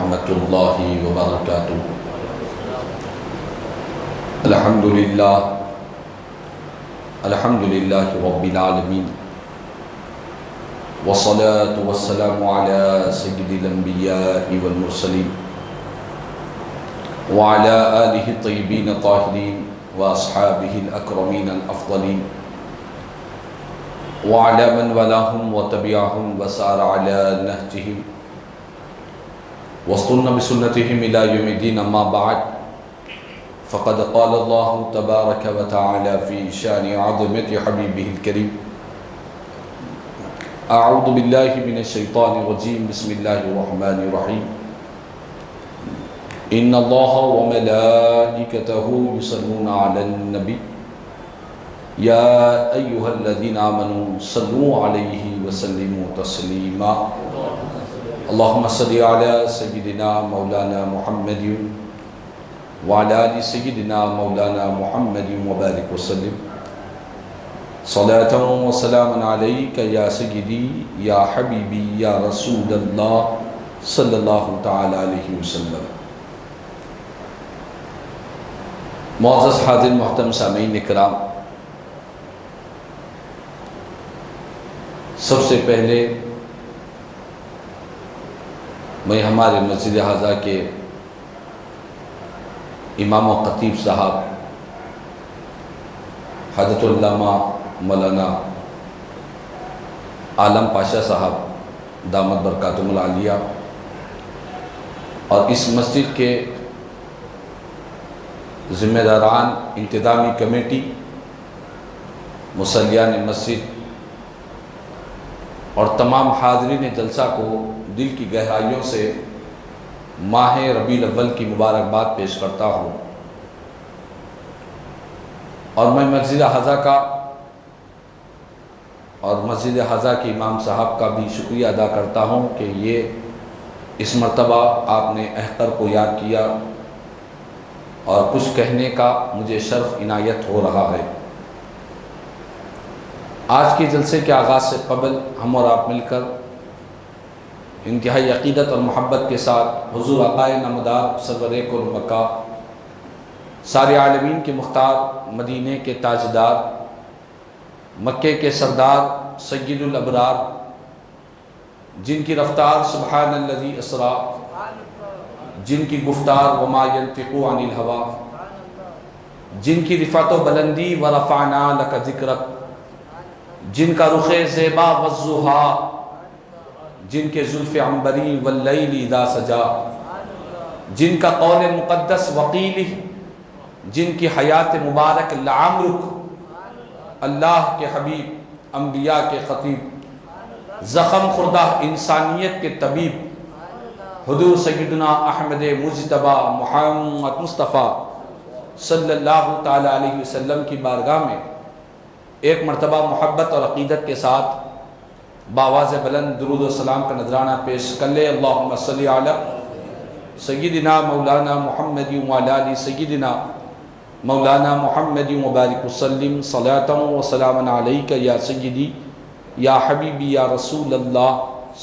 ورحمۃ اللہ وبرکاتہ۔ الحمدللہ رب العالمین، والصلاة والسلام علی سید الانبیاء والمرسلین وعلی آلہ الطیبین الطاہرین واصحابہ الاکرمین الافضلین وعلی من والاہم وتبعہم وسار علی نہجہم واستنى بسنتهم إلى يوم الدين، أما بعد فقد قال الله تبارك وتعالى في شان عظمة حبيبه الكريم: أعوذ بالله من الشيطان الرجيم، بسم الله الرحمن الرحيم. إن الله وملائكته يصلون على النبي يا أيها الذين آمنوا صلوا عليه وسلموا تسليما. اللهم صل على سيدنا مولانا محمد وعلى آل سيدنا مولانا محمد وبارك وسلم صلاة وسلاما عليك يا سيدي يا حبيبي يا رسول الله صلى الله تعالى عليه وسلم. معزز حاضر محترم سامعین اکرام، سب سے پہلے میں ہمارے مسجد حاضہ کے امام و خطیب صاحب حضرت علامہ مولانا عالم پاشا صاحب دامت برکاتہم العالیہ اور اس مسجد کے ذمہ داران، انتظامی کمیٹی، مصلیان مسجد اور تمام حاضرین جلسہ کو دل کی گہرائیوں سے ماہ ربیع الاول کی مبارکباد پیش کرتا ہوں، اور میں مسجد حاضہ کا اور مسجد حاضہ کے امام صاحب کا بھی شکریہ ادا کرتا ہوں کہ یہ اس مرتبہ آپ نے احقر کو یاد کیا اور کچھ کہنے کا مجھے شرف عنایت ہو رہا ہے۔ آج کے جلسے کے آغاز سے قبل ہم اور آپ مل کر انتہائی عقیدت اور محبت کے ساتھ حضور آقائے نامدار سرور کل مکہ، سارے عالمین کے مختار، مدینے کے تاجدار، مکے کے سردار، سید الابرار، جن کی رفتار سبحان الذی اسریٰ، جن کی گفتار وما ینطق عن الہویٰ، جن کی رفعت و بلندی ورفعنا لک ذکرک، جن کا رخ زیبا والضحیٰ، جن کے زلف عنبری واللیل اذا سجا، جن کا قول مقدس وقیل، جن کی حیات مبارک لعمرک، اللہ کے حبیب، انبیاء کے خطیب، زخم خوردہ انسانیت کے طبیب، حضور سیدنا احمد مجتبی محمد مصطفیٰ صلی اللہ تعالیٰ علیہ وسلم کی بارگاہ میں ایک مرتبہ محبت اور عقیدت کے ساتھ بآواز بلند درود و سلام کا نذرانہ پیش کر لے۔ اللہم صلی علی سیدنا مولانا محمد وعلی آل سیدنا مولانا محمد وبارک وسلم صلاۃ و سلاما علیک یا سیدی یا حبیبی یا رسول اللہ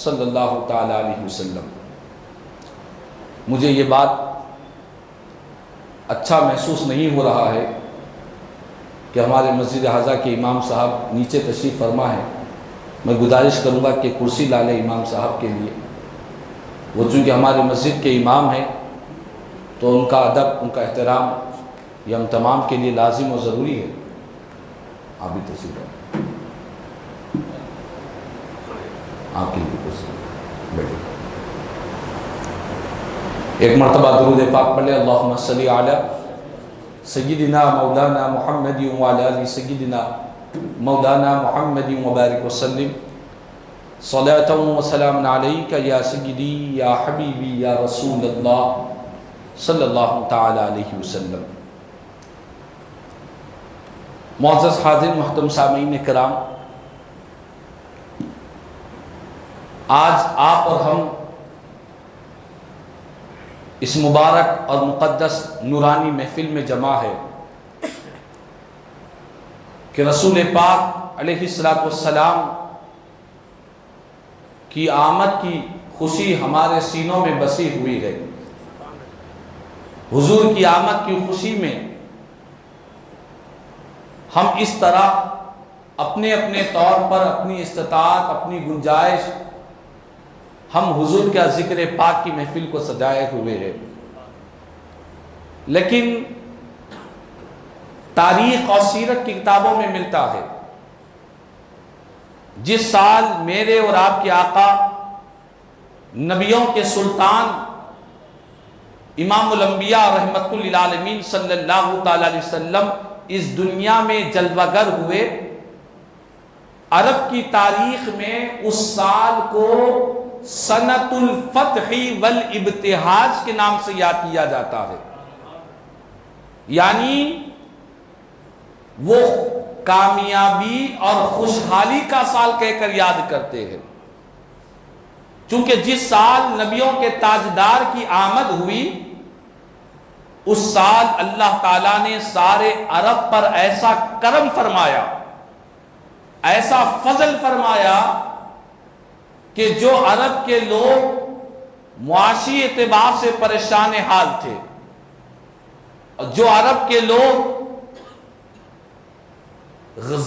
صلی اللہ تعالیٰ علیہ وسلم۔ مجھے یہ بات اچھا محسوس نہیں ہو رہا ہے کہ ہمارے مسجد حاضہ کے امام صاحب نیچے تشریف فرما ہے۔ میں گزارش کروں گا کہ کرسی لا لے امام صاحب کے لیے، وہ چونکہ ہمارے مسجد کے امام ہیں تو ان کا ادب، ان کا احترام یہ ہم تمام کے لیے لازم و ضروری ہے۔ آپ بھی تشریف لائیں، آپ کے لیے کرسی بیٹھے۔ ایک مرتبہ درود پاک پڑھ لے۔ اللہم صلی علی سیدنا مولانا محمد وعلی آل سیدنا مولانا محمد وبارک وسلم صلاۃ و سلام علیک یا سیدی یا حبیبی یا رسول اللہ صلی اللہ تعالی علیہ وسلم۔ معزز حاضر محترم سامعین کرام، آج آپ اور ہم اس مبارک اور مقدس نورانی محفل میں جمع ہے کہ رسول پاک علیہ السلام کی آمد کی خوشی ہمارے سینوں میں بسی ہوئی ہے۔ حضور کی آمد کی خوشی میں ہم اس طرح اپنے اپنے طور پر اپنی استطاعت، اپنی گنجائش، ہم حضور کا ذکر پاک کی محفل کو سجائے ہوئے ہیں، لیکن تاریخ اور سیرت کی کتابوں میں ملتا ہے جس سال میرے اور آپ کے آقا، نبیوں کے سلطان، امام الانبیاء رحمت للعالمین صلی اللہ تعالی علیہ وسلم اس دنیا میں جلوہ گر ہوئے، عرب کی تاریخ میں اس سال کو سنۃ الفتح والابتہاج کے نام سے یاد کیا جاتا ہے، یعنی وہ کامیابی اور خوشحالی کا سال کہہ کر یاد کرتے ہیں، چونکہ جس سال نبیوں کے تاجدار کی آمد ہوئی اس سال اللہ تعالیٰ نے سارے عرب پر ایسا کرم فرمایا، ایسا فضل فرمایا کہ جو عرب کے لوگ معاشی اعتبار سے پریشان حال تھے، جو عرب کے لوگ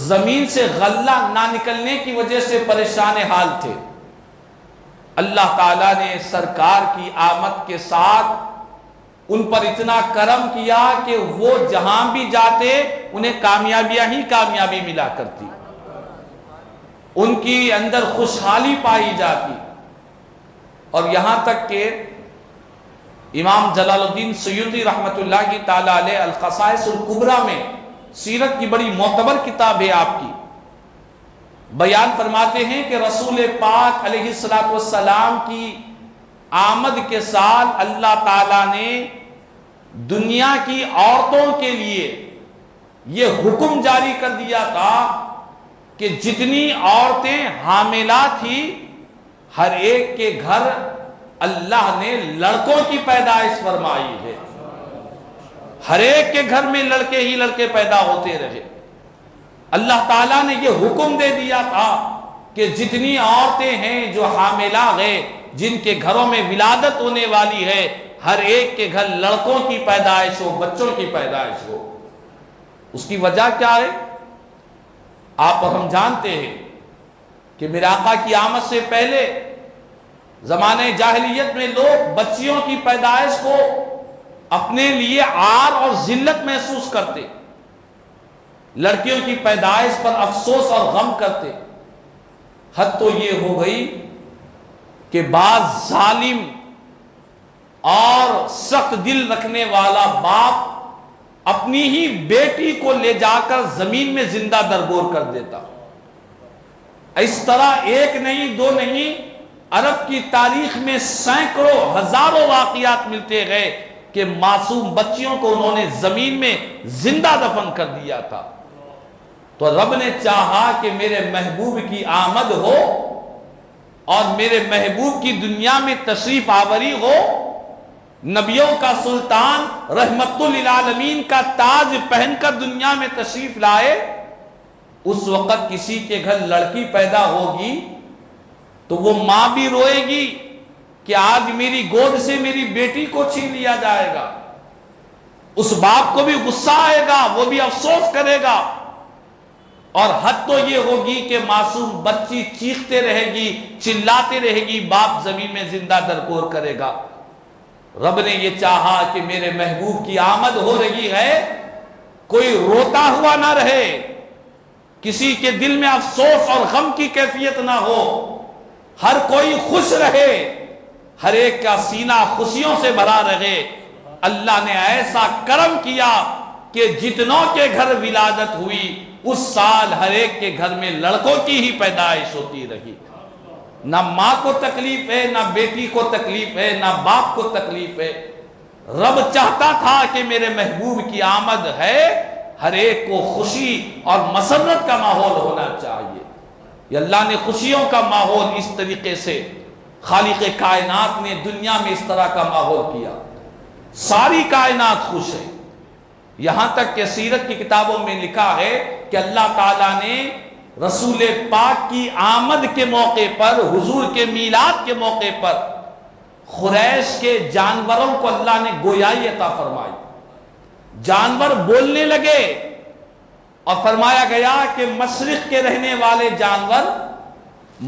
زمین سے غلہ نہ نکلنے کی وجہ سے پریشان حال تھے، اللہ تعالیٰ نے سرکار کی آمد کے ساتھ ان پر اتنا کرم کیا کہ وہ جہاں بھی جاتے انہیں کامیابیاں ہی کامیابی ملا کرتی، ان کی اندر خوشحالی پائی جاتی، اور یہاں تک کہ امام جلال الدین سیوطی رحمت اللہ تعالی علیہ الخصائص الکبریٰ میں، سیرت کی بڑی معتبر کتاب ہے آپ کی، بیان فرماتے ہیں کہ رسول پاک علیہ السلام کی آمد کے سال اللہ تعالیٰ نے دنیا کی عورتوں کے لیے یہ حکم جاری کر دیا تھا کہ جتنی عورتیں حاملہ تھی ہر ایک کے گھر اللہ نے لڑکوں کی پیدائش فرمائی ہے، ہر ایک کے گھر میں لڑکے ہی لڑکے پیدا ہوتے رہے۔ اللہ تعالیٰ نے یہ حکم دے دیا تھا کہ جتنی عورتیں ہیں جو حاملہ ہیں، جن کے گھروں میں ولادت ہونے والی ہے، ہر ایک کے گھر لڑکوں کی پیدائش ہو، بچوں کی پیدائش ہو۔ اس کی وجہ کیا ہے؟ آپ اور ہم جانتے ہیں کہ میرے آقا کی آمد سے پہلے زمانہ جاہلیت میں لوگ بچیوں کی پیدائش کو اپنے لیے عار اور ذلت محسوس کرتے، لڑکیوں کی پیدائش پر افسوس اور غم کرتے، حد تو یہ ہو گئی کہ بعض ظالم اور سخت دل رکھنے والا باپ اپنی ہی بیٹی کو لے جا کر زمین میں زندہ درگور کر دیتا۔ اس طرح ایک نہیں دو نہیں، عرب کی تاریخ میں سینکڑوں ہزاروں واقعات ملتے گئے کہ معصوم بچیوں کو انہوں نے زمین میں زندہ دفن کر دیا تھا۔ تو رب نے چاہا کہ میرے محبوب کی آمد ہو اور میرے محبوب کی دنیا میں تشریف آوری ہو، نبیوں کا سلطان رحمت للعالمین کا تاج پہن کر دنیا میں تشریف لائے۔ اس وقت کسی کے گھر لڑکی پیدا ہوگی تو وہ ماں بھی روئے گی کہ آج میری گود سے میری بیٹی کو چھین لیا جائے گا، اس باپ کو بھی غصہ آئے گا، وہ بھی افسوس کرے گا، اور حد تو یہ ہوگی کہ معصوم بچی چیختے رہے گی، چلاتے رہے گی، باپ زمین میں زندہ درگور کرے گا۔ رب نے یہ چاہا کہ میرے محبوب کی آمد ہو رہی ہے، کوئی روتا ہوا نہ رہے، کسی کے دل میں افسوس اور غم کی کیفیت نہ ہو، ہر کوئی خوش رہے، ہر ایک کا سینہ خوشیوں سے بھرا رہے۔ اللہ نے ایسا کرم کیا کہ جتنوں کے گھر ولادت ہوئی اس سال ہر ایک کے گھر میں لڑکوں کی ہی پیدائش ہوتی رہی، نہ ماں کو تکلیف ہے، نہ بیٹی کو تکلیف ہے، نہ باپ کو تکلیف ہے۔ رب چاہتا تھا کہ میرے محبوب کی آمد ہے، ہر ایک کو خوشی اور مسرت کا ماحول ہونا چاہیے۔ یہ اللہ نے خوشیوں کا ماحول اس طریقے سے، خالق کائنات نے دنیا میں اس طرح کا ماحول کیا، ساری کائنات خوش ہے۔ یہاں تک کہ سیرت کی کتابوں میں لکھا ہے کہ اللہ تعالیٰ نے رسول پاک کی آمد کے موقع پر، حضور کے میلاد کے موقع پر قریش کے جانوروں کو اللہ نے گویائی عطا فرمائی، جانور بولنے لگے، اور فرمایا گیا کہ مشرق کے رہنے والے جانور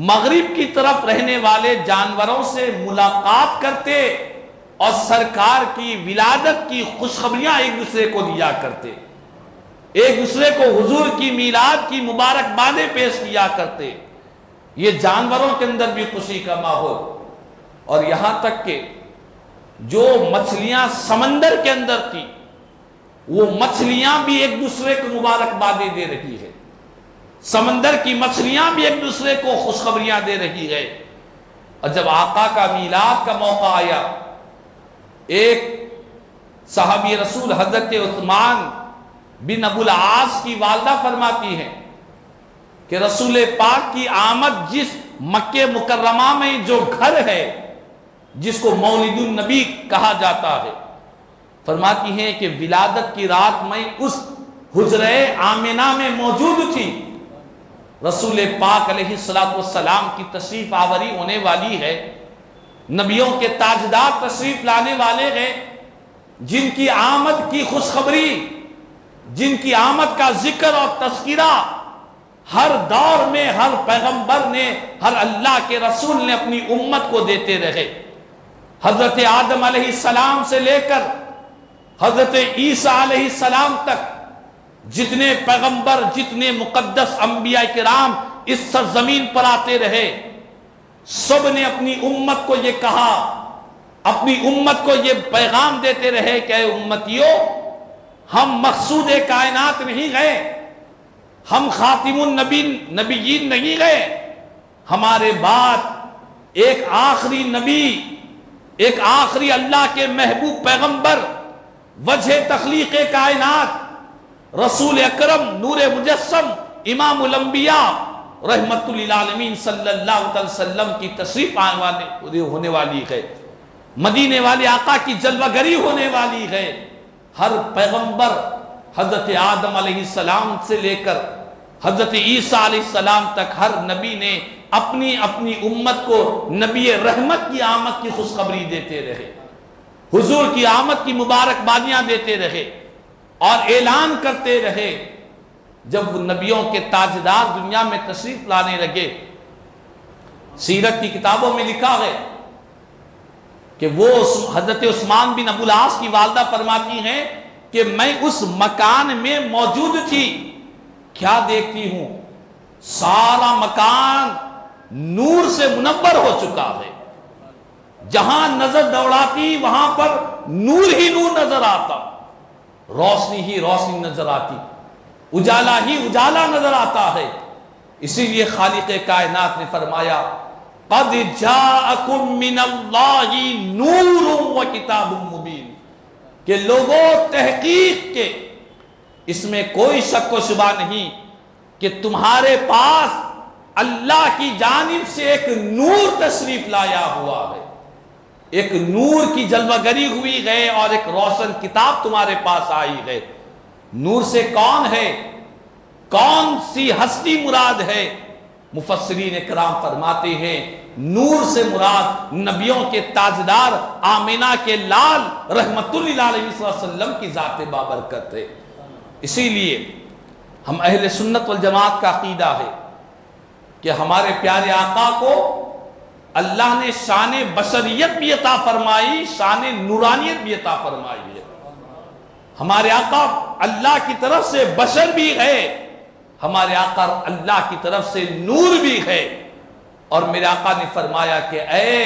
مغرب کی طرف رہنے والے جانوروں سے ملاقات کرتے اور سرکار کی ولادت کی خوشخبریاں ایک دوسرے کو دیا کرتے، ایک دوسرے کو حضور کی میلاد کی مبارکبادیں پیش کیا کرتے۔ یہ جانوروں کے اندر بھی خوشی کا ماحول، اور یہاں تک کہ جو مچھلیاں سمندر کے اندر تھی وہ مچھلیاں بھی ایک دوسرے کو مبارکبادیں دے رہی ہے، سمندر کی مچھلیاں بھی ایک دوسرے کو خوشخبریاں دے رہی ہے۔ اور جب آقا کا میلاد کا موقع آیا، ایک صحابی رسول حضرت عثمان بن ابو العاص کی والدہ فرماتی ہیں کہ رسول پاک کی آمد جس مکہ مکرمہ میں جو گھر ہے جس کو مولد النبی کہا جاتا ہے، فرماتی ہیں کہ ولادت کی رات میں اس حجرہ آمنہ میں موجود تھی، رسول پاک علیہ السلام کی تشریف آوری ہونے والی ہے، نبیوں کے تاجدار تشریف لانے والے ہیں، جن کی آمد کی خوشخبری، جن کی آمد کا ذکر اور تذکرہ ہر دور میں ہر پیغمبر نے، ہر اللہ کے رسول نے اپنی امت کو دیتے رہے۔ حضرت آدم علیہ السلام سے لے کر حضرت عیسیٰ علیہ السلام تک جتنے پیغمبر، جتنے مقدس انبیاء کرام اس سرزمین پر آتے رہے، سب نے اپنی امت کو یہ کہا، اپنی امت کو یہ پیغام دیتے رہے کہ اے امتیوں، ہم مقصود کائنات نہیں گئے، ہم خاتم النبیین نہیں گئے، ہمارے بعد ایک آخری نبی، ایک آخری اللہ کے محبوب پیغمبر، وجہ تخلیق کائنات، رسول اکرم نور مجسم امام الانبیاء رحمت للعالمین صلی اللہ علیہ وسلم کی تشریف ہونے والی ہے، مدینے والے آقا کی جلوہ گری ہونے والی ہے۔ ہر پیغمبر حضرت آدم علیہ السلام سے لے کر حضرت عیسیٰ علیہ السلام تک ہر نبی نے اپنی اپنی امت کو نبی رحمت کی آمد کی خوشخبری دیتے رہے، حضور کی آمد کی مبارکبادیاں دیتے رہے اور اعلان کرتے رہے۔ جب نبیوں کے تاجدار دنیا میں تشریف لانے لگے، سیرت کی کتابوں میں لکھا ہے کہ وہ حضرت عثمان بن ابو العاص کی والدہ فرماتی ہیں کہ میں اس مکان میں موجود تھی، کیا دیکھتی ہوں، سارا مکان نور سے منور ہو چکا ہے، جہاں نظر دوڑاتی وہاں پر نور ہی نور نظر آتا، روشنی ہی روشنی نظر آتی، اجالا ہی اجالا نظر آتا ہے۔ اسی لیے خالق کائنات نے فرمایا قد جاءکم من اللہ نور و کتاب مبین، کہ لوگوں تحقیق کے اس میں کوئی شک و شبہ نہیں کہ تمہارے پاس اللہ کی جانب سے ایک نور تشریف لایا ہوا ہے، ایک نور کی جلوہ گری ہوئی ہے اور ایک روشن کتاب تمہارے پاس آئی ہے۔ نور سے کون ہے، کون سی ہستی مراد ہے؟ مفسرین کرام فرماتے ہیں نور سے مراد نبیوں کے تاجدار آمنہ کے لال رحمت اللہ علیہ وسلم کی ذات بابرکت ہے۔ اسی لیے ہم اہل سنت والجماعت کا عقیدہ ہے کہ ہمارے پیارے آقا کو اللہ نے شان بشریت بھی عطا فرمائی، شان نورانیت بھی عطا فرمائی ہے۔ ہمارے آقا اللہ کی طرف سے بشر بھی ہے، ہمارے آقا اللہ کی طرف سے نور بھی ہے۔ اور میرے آقا نے فرمایا کہ اے،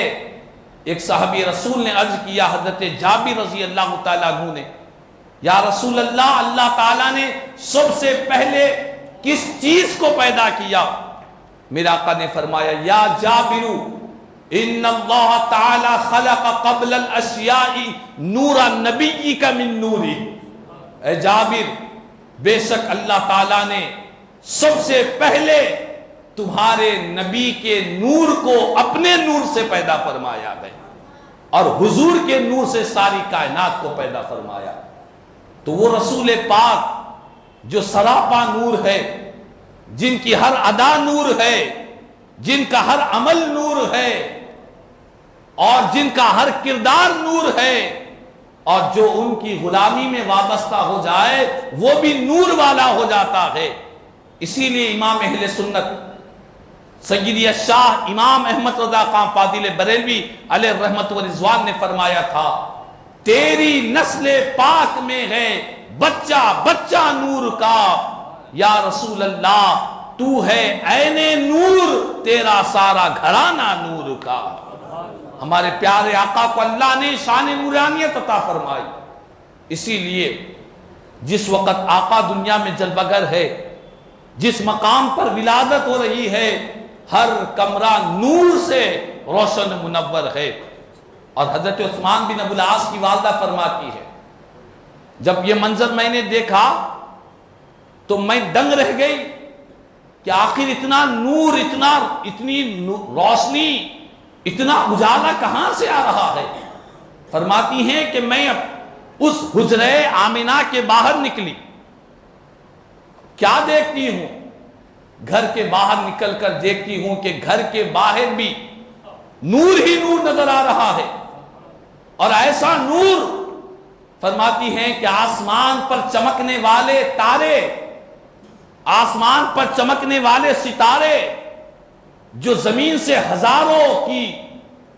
ایک صحابی رسول نے عرض کیا حضرت جابر رضی اللہ تعالیٰ عنہ نے، یا رسول اللہ، اللہ تعالیٰ نے سب سے پہلے کس چیز کو پیدا کیا؟ میرے آقا نے فرمایا یا جابر ان اللہ تعالی خلق قبل الاشیاء نور نبیک من نوری، اے جابر، بے شک اللہ تعالیٰ نے سب سے پہلے تمہارے نبی کے نور کو اپنے نور سے پیدا فرمایا ہے اور حضور کے نور سے ساری کائنات کو پیدا فرمایا۔ تو وہ رسول پاک جو سراپا نور ہے، جن کی ہر ادا نور ہے، جن کا ہر عمل نور ہے، اور جن کا ہر کردار نور ہے، اور جو ان کی غلامی میں وابستہ ہو جائے وہ بھی نور والا ہو جاتا ہے۔ اسی لیے امام اہل سنت سیدی الشاہ امام احمد رضا خان فاضل بریلوی علیہ رحمت و رضوان نے فرمایا تھا، تیری نسل پاک میں ہے بچہ بچہ نور کا، یا رسول اللہ تو ہے عین نور، تیرا سارا گھرانہ نور کا۔ ہمارے پیارے آقا کو اللہ نے شان نورانیت عطا فرمائی۔ اسی لیے جس وقت آقا دنیا میں جلوہ گر ہے، جس مقام پر ولادت ہو رہی ہے، ہر کمرہ نور سے روشن منور ہے۔ اور حضرت عثمان بن ابو العاص کی والدہ فرماتی ہے، جب یہ منظر میں نے دیکھا تو میں دنگ رہ گئی کہ آخر اتنا نور، اتنی روشنی، اتنا اجالا کہاں سے آ رہا ہے؟ فرماتی ہیں کہ میں اس حجرہ آمنہ کے باہر نکلی، کیا دیکھتی ہوں؟ گھر کے باہر نکل کر دیکھتی ہوں کہ گھر کے باہر بھی نور ہی نور نظر آ رہا ہے، اور ایسا نور، فرماتی ہیں کہ آسمان پر چمکنے والے تارے، آسمان پر چمکنے والے ستارے جو زمین سے ہزاروں کی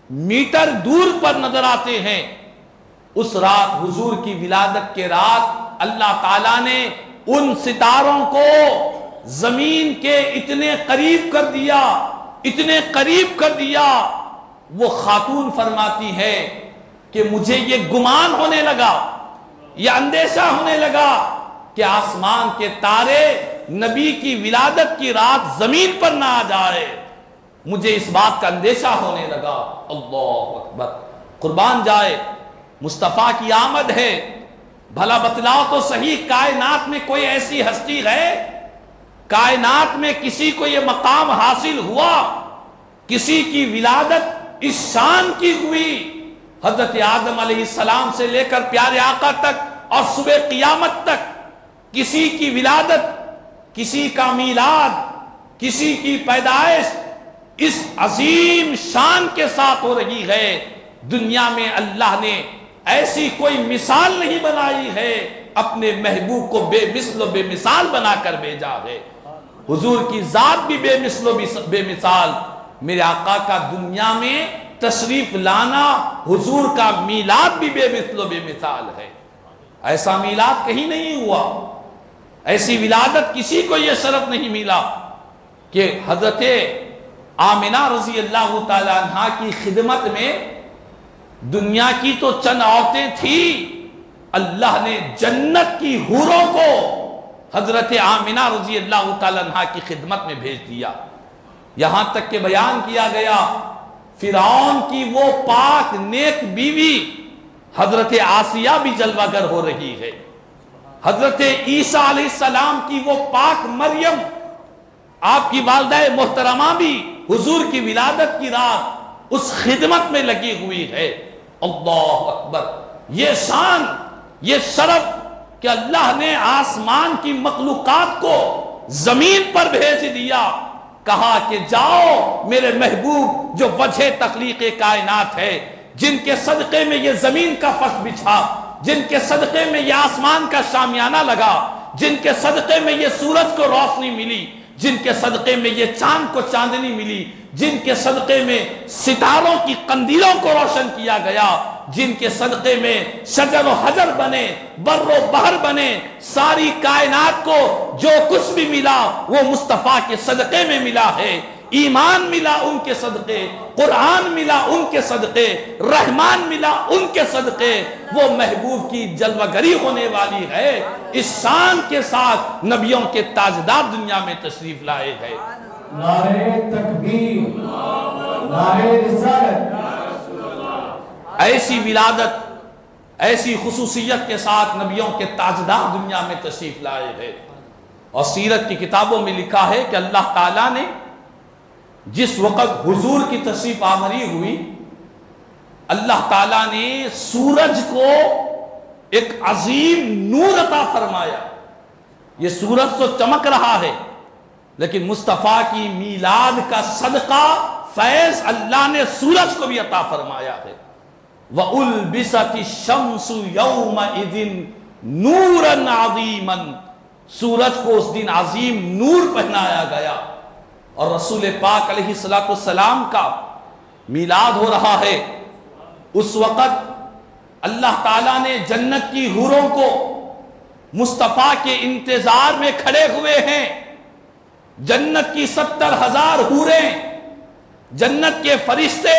میٹر دور پر نظر آتے ہیں، اس رات حضور کی ولادت کے رات اللہ تعالیٰ نے ان ستاروں کو زمین کے اتنے قریب کر دیا، اتنے قریب کر دیا۔ وہ خاتون فرماتی ہے کہ مجھے یہ گمان ہونے لگا، یہ اندیشہ ہونے لگا کہ آسمان کے تارے نبی کی ولادت کی رات زمین پر نہ آ جائے، مجھے اس بات کا اندیشہ ہونے لگا۔ اللہ اکبر، قربان جائے، مصطفیٰ کی آمد ہے، بھلا بتلاؤ تو صحیح، کائنات میں کوئی ایسی ہستی ہے، کائنات میں کسی کو یہ مقام حاصل ہوا، کسی کی ولادت اس شان کی ہوئی؟ حضرت آدم علیہ السلام سے لے کر پیارے آقا تک اور صبح قیامت تک کسی کی ولادت، کسی کا میلاد، کسی کی پیدائش اس عظیم شان کے ساتھ ہو رہی ہے۔ دنیا میں اللہ نے ایسی کوئی مثال نہیں بنائی ہے، اپنے محبوب کو بے مثل و بے مثال بنا کر بھیجا ہے۔ حضور کی ذات بھی بے مثل و بے مثال، میرے آقا کا دنیا میں تشریف لانا، حضور کا میلاد بھی بے مثل و بے مثال ہے۔ ایسا میلاد کہیں نہیں ہوا، ایسی ولادت کسی کو یہ شرف نہیں ملا کہ حضرت آمنہ رضی اللہ تعالی عنہ کی خدمت میں دنیا کی تو چند عورتیں تھیں، اللہ نے جنت کی حوروں کو حضرت آمنہ رضی اللہ تعالی عنہ کی خدمت میں بھیج دیا۔ یہاں تک کہ بیان کیا گیا فرعون کی وہ پاک نیک بیوی حضرت آسیہ بھی جلوہ گر ہو رہی ہے، حضرت عیسیٰ علیہ السلام کی وہ پاک مریم، آپ کی والدہ محترمہ بھی حضور کی ولادت کی رات اس خدمت میں لگی ہوئی ہے۔ اللہ اکبر، یہ شان، یہ شرف کہ اللہ نے آسمان کی مخلوقات کو زمین پر بھیج دیا، کہا کہ جاؤ میرے محبوب جو وجہ تخلیق کائنات ہے، جن کے صدقے میں یہ زمین کا فرش بچھا، جن کے صدقے میں یہ آسمان کا شامیانہ لگا، جن کے صدقے میں یہ سورج کو روشنی ملی، جن کے صدقے میں یہ چاند کو چاندنی ملی، جن کے صدقے میں ستاروں کی قندیلوں کو روشن کیا گیا، جن کے صدقے میں شجر و حجر بنے، بر و بحر بنے، ساری کائنات کو جو کچھ بھی ملا وہ مصطفیٰ کے صدقے میں ملا ہے۔ ایمان ملا ان کے صدقے، قرآن ملا ان کے صدقے، رحمان ملا ان کے صدقے، وہ محبوب کی جلوہ گری ہونے والی ہے۔ اس شان کے ساتھ نبیوں کے تاجدار دنیا میں تشریف لائے ہیں۔ نعرہ تکبیر، نعرہ رسالت۔ ایسی ولادت، ایسی خصوصیت کے ساتھ نبیوں کے تاجدار دنیا میں تشریف لائے ہیں۔ اور سیرت کی کتابوں میں لکھا ہے کہ اللہ تعالیٰ نے جس وقت حضور کی تشریف آوری ہوئی، اللہ تعالیٰ نے سورج کو ایک عظیم نور عطا فرمایا۔ یہ سورج تو چمک رہا ہے لیکن مصطفیٰ کی میلاد کا صدقہ فیض اللہ نے سورج کو بھی عطا فرمایا ہے۔ وَأُلْبِسَتِ الشَّمْسُ يَوْمَئِذٍ نُورًا عَظِيمًا، سورج کو اس دن عظیم نور پہنایا گیا۔ اور رسول پاک علیہ السلام کا میلاد ہو رہا ہے، اس وقت اللہ تعالیٰ نے جنت کی حوروں کو مصطفیٰ کے انتظار میں کھڑے ہوئے ہیں۔ جنت کی 70,000 حوریں، جنت کے فرشتے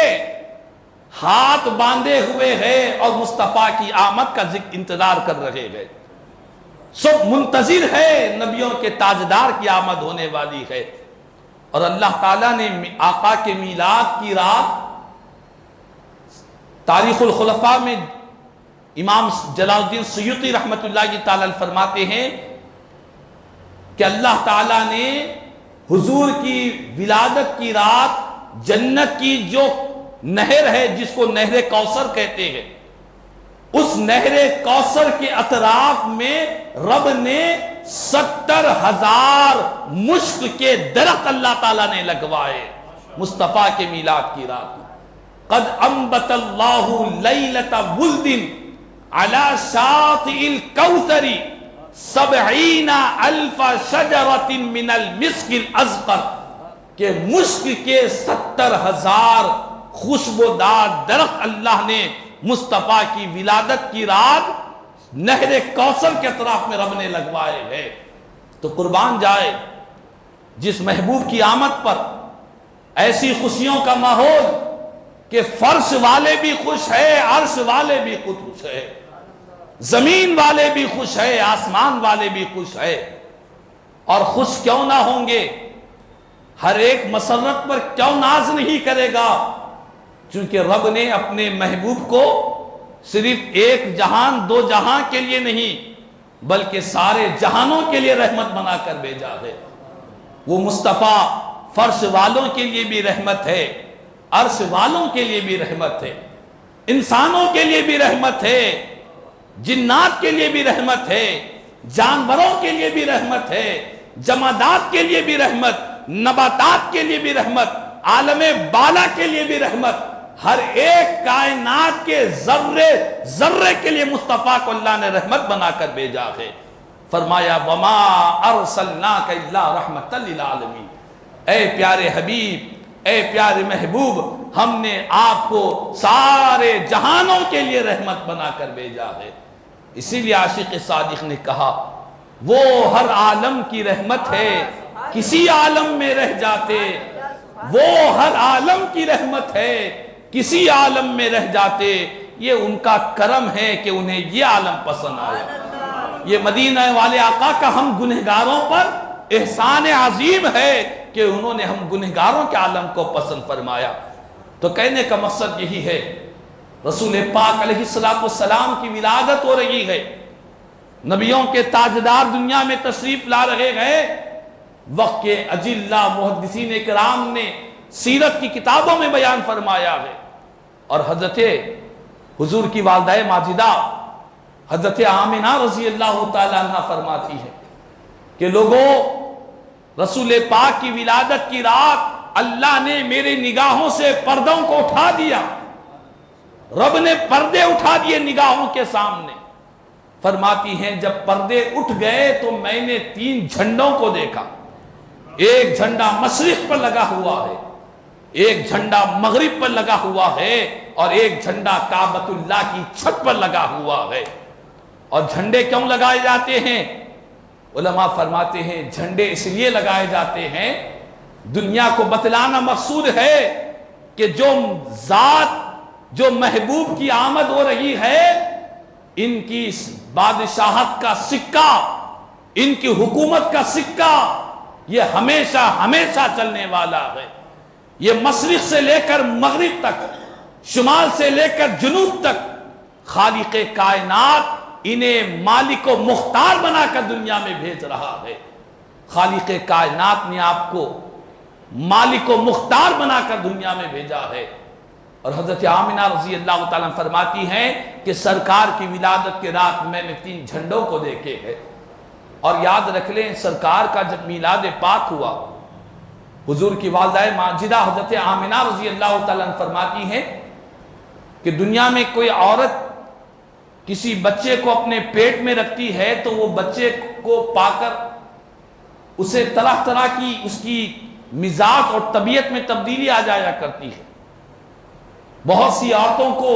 ہاتھ باندھے ہوئے ہیں اور مصطفیٰ کی آمد کا انتظار کر رہے ہیں۔ سب منتظر ہے، نبیوں کے تاجدار کی آمد ہونے والی ہے۔ اور اللہ تعالیٰ نے آقا کے میلاد کی رات، تاریخ الخلفاء میں امام جلال الدین سیوطی رحمت اللہ تعالیٰ فرماتے ہیں کہ اللہ تعالیٰ نے حضور کی ولادت کی رات جنت کی جو نہر ہے، جس کو نہر کوثر کہتے ہیں، اس نہر کوثر کے اطراف میں رب نے 70,000 مشک کے درخت اللہ تعالیٰ نے لگوائے مصطفیٰ کے میلاد کی رات میں۔ قد انبت اللہ لیلۃ ولد علی شاطئ الکوثر 70,000 شجرۃ من المسک الازفر، کہ مشک کے 70,000 خوشبودار درخت اللہ نے مصطفیٰ کی ولادت کی رات نہر کوثر کے اطراف میں رب نے لگوائے ہیں۔ تو قربان جائے جس محبوب کی آمد پر ایسی خوشیوں کا ماحول کہ فرش والے بھی خوش ہے، عرش والے بھی خوش ہے، زمین والے بھی خوش ہے، آسمان والے بھی خوش ہے۔ اور خوش کیوں نہ ہوں گے؟ ہر ایک مسرت پر کیوں ناز نہیں کرے گا؟ چونکہ رب نے اپنے محبوب کو صرف ایک جہان دو جہاں کے لیے نہیں بلکہ سارے جہانوں کے لیے رحمت بنا کر بھیجا ہے۔ وہ مصطفیٰ فرش والوں کے لیے بھی رحمت ہے، عرش والوں کے لیے بھی رحمت ہے، انسانوں کے لیے بھی رحمت ہے، جنات کے لیے بھی رحمت ہے، جانوروں کے لیے بھی رحمت ہے، جمادات کے لیے بھی رحمت، نباتات کے لیے بھی رحمت، عالم بالا کے لیے بھی رحمت، ہر ایک کائنات کے ذرے ذرے کے لیے مصطفیٰ کو اللہ نے رحمت بنا کر بھیجا ہے۔ فرمایا وما ارسلناک الا رحمتا للعالمین، اے پیارے حبیب، اے پیارے محبوب، ہم نے آپ کو سارے جہانوں کے لیے رحمت بنا کر بھیجا ہے۔ اسی لیے عاشق صادق نے کہا وہ ہر عالم کی رحمت ہے، کسی عالم میں رہ جاتے، وہ ہر عالم کی رحمت ہے، کسی عالم میں رہ جاتے، یہ ان کا کرم ہے کہ انہیں یہ عالم پسند آیا۔ یہ مدینہ والے آقا کا ہم گنہگاروں پر احسان عظیم ہے کہ انہوں نے ہم گنہگاروں کے عالم کو پسند فرمایا۔ تو کہنے کا مقصد یہی ہے، رسول پاک علیہ السلام کی ولادت ہو رہی ہے، نبیوں کے تاجدار دنیا میں تشریف لا رہے ہیں۔ وقت کے اجلہ محدثین کرام نے سیرت کی کتابوں میں بیان فرمایا ہے، اور حضرت حضور کی والدہ ماجدہ حضرت آمنہ رضی اللہ تعالیٰ عنہ فرماتی ہے کہ لوگوں، رسول پاک کی ولادت کی رات اللہ نے میرے نگاہوں سے پردوں کو اٹھا دیا، رب نے پردے اٹھا دیے نگاہوں کے سامنے۔ فرماتی ہیں جب پردے اٹھ گئے تو میں نے 3 جھنڈوں کو دیکھا، ایک جھنڈا مشرق پر لگا ہوا ہے، ایک جھنڈا مغرب پر لگا ہوا ہے، اور ایک جھنڈا کعبۃ اللہ کی چھت پر لگا ہوا ہے۔ اور جھنڈے کیوں لگائے جاتے ہیں؟ علماء فرماتے ہیں جھنڈے اس لیے لگائے جاتے ہیں، دنیا کو بتلانا مقصود ہے کہ جو ذات، جو محبوب کی آمد ہو رہی ہے، ان کی بادشاہت کا سکہ، ان کی حکومت کا سکہ، یہ ہمیشہ ہمیشہ چلنے والا ہے۔ یہ مشرق سے لے کر مغرب تک، شمال سے لے کر جنوب تک، خالق کائنات انہیں مالک و مختار بنا کر دنیا میں بھیج رہا ہے۔ خالق کائنات نے آپ کو مالک و مختار بنا کر دنیا میں بھیجا ہے۔ اور حضرت آمنہ رضی اللہ تعالیٰ فرماتی ہیں کہ سرکار کی ولادت کے رات میں نے 3 جھنڈوں کو دیکھے ہیں۔ اور یاد رکھ لیں، سرکار کا جب میلاد پاک ہوا حضور کی والدہ ماجدہ حضرت آمنہ رضی اللہ تعالیٰ عنہ فرماتی ہیں کہ دنیا میں کوئی عورت کسی بچے کو اپنے پیٹ میں رکھتی ہے تو وہ بچے کو پا کر اسے طرح طرح کی اس کی مزاج اور طبیعت میں تبدیلی آ جایا کرتی ہے. بہت سی عورتوں کو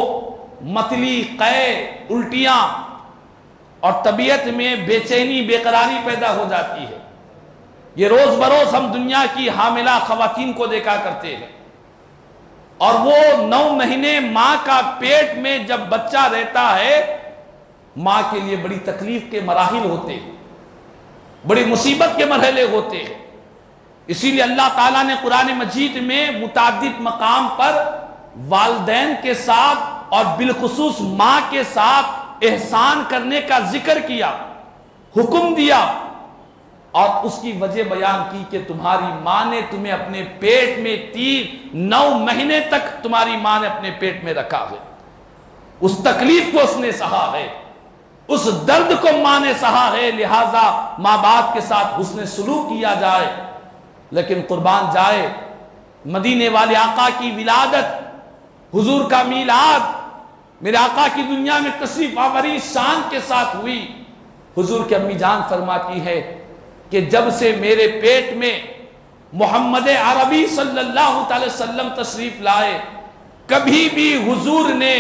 متلی، قے، الٹیاں اور طبیعت میں بے چینی، بے قراری پیدا ہو جاتی ہے. یہ روز بروز ہم دنیا کی حاملہ خواتین کو دیکھا کرتے ہیں. اور وہ 9 مہینے ماں کا پیٹ میں جب بچہ رہتا ہے، ماں کے لیے بڑی تکلیف کے مراحل ہوتے ہیں، بڑی مصیبت کے مرحلے ہوتے ہیں. اسی لیے اللہ تعالیٰ نے قرآن مجید میں متعدد مقام پر والدین کے ساتھ اور بالخصوص ماں کے ساتھ احسان کرنے کا ذکر کیا، حکم دیا، اور اس کی وجہ بیان کی کہ تمہاری ماں نے تمہیں اپنے پیٹ میں 9 مہینے تک تمہاری ماں نے اپنے پیٹ میں رکھا ہے. اس تکلیف کو اس نے سہا ہے، اس درد کو ماں نے سہا ہے، لہٰذا ماں باپ کے ساتھ حسن سلوک کیا جائے. لیکن قربان جائے، مدینے والے آقا کی ولادت، حضور کا میلاد، میرے آقا کی دنیا میں تشریف آوری شان کے ساتھ ہوئی. حضور کی امی جان فرماتی ہے کہ جب سے میرے پیٹ میں محمد عربی صلی اللہ علیہ وسلم تشریف لائے، کبھی بھی حضور نے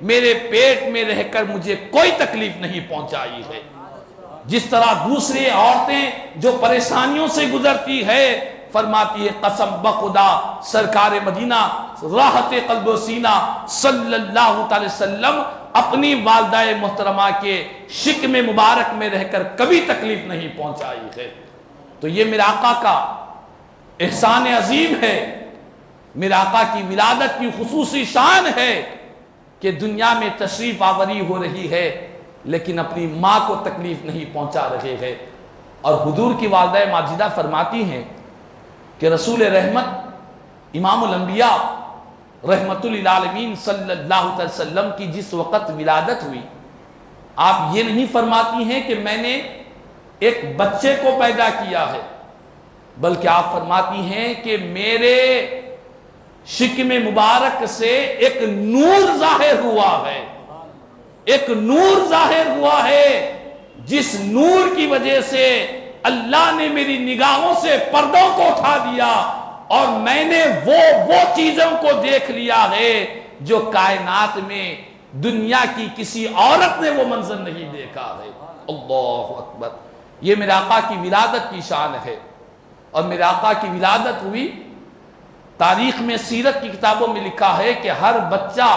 میرے پیٹ میں رہ کر مجھے کوئی تکلیف نہیں پہنچائی ہے. جس طرح دوسری عورتیں جو پریشانیوں سے گزرتی ہے، فرماتی ہے قسم بخدا سرکار مدینہ راحت قلب و سینہ صلی اللہ علیہ وسلم اپنی والدہ محترمہ کے شکم مبارک میں رہ کر کبھی تکلیف نہیں پہنچائی ہے. تو یہ میرے آقا کا احسان عظیم ہے، میرے آقا کی ولادت کی خصوصی شان ہے کہ دنیا میں تشریف آوری ہو رہی ہے لیکن اپنی ماں کو تکلیف نہیں پہنچا رہے ہیں. اور حضور کی والدہ ماجدہ فرماتی ہیں کہ رسول رحمت امام الانبیاء رحمت للعالمین صلی اللہ علیہ وسلم کی جس وقت ولادت ہوئی، آپ یہ نہیں فرماتی ہیں کہ میں نے ایک بچے کو پیدا کیا ہے، بلکہ آپ فرماتی ہیں کہ میرے شکم مبارک سے ایک نور ظاہر ہوا ہے، ایک نور ظاہر ہوا ہے جس نور کی وجہ سے اللہ نے میری نگاہوں سے پردوں کو اٹھا دیا اور میں نے وہ چیزوں کو دیکھ لیا ہے جو کائنات میں دنیا کی کسی عورت نے وہ منظر نہیں دیکھا ہے. اللہ اکبر. یہ میرے آقا کی ولادت کی شان ہے. اور میرے آقا کی ولادت ہوئی، تاریخ میں سیرت کی کتابوں میں لکھا ہے کہ ہر بچہ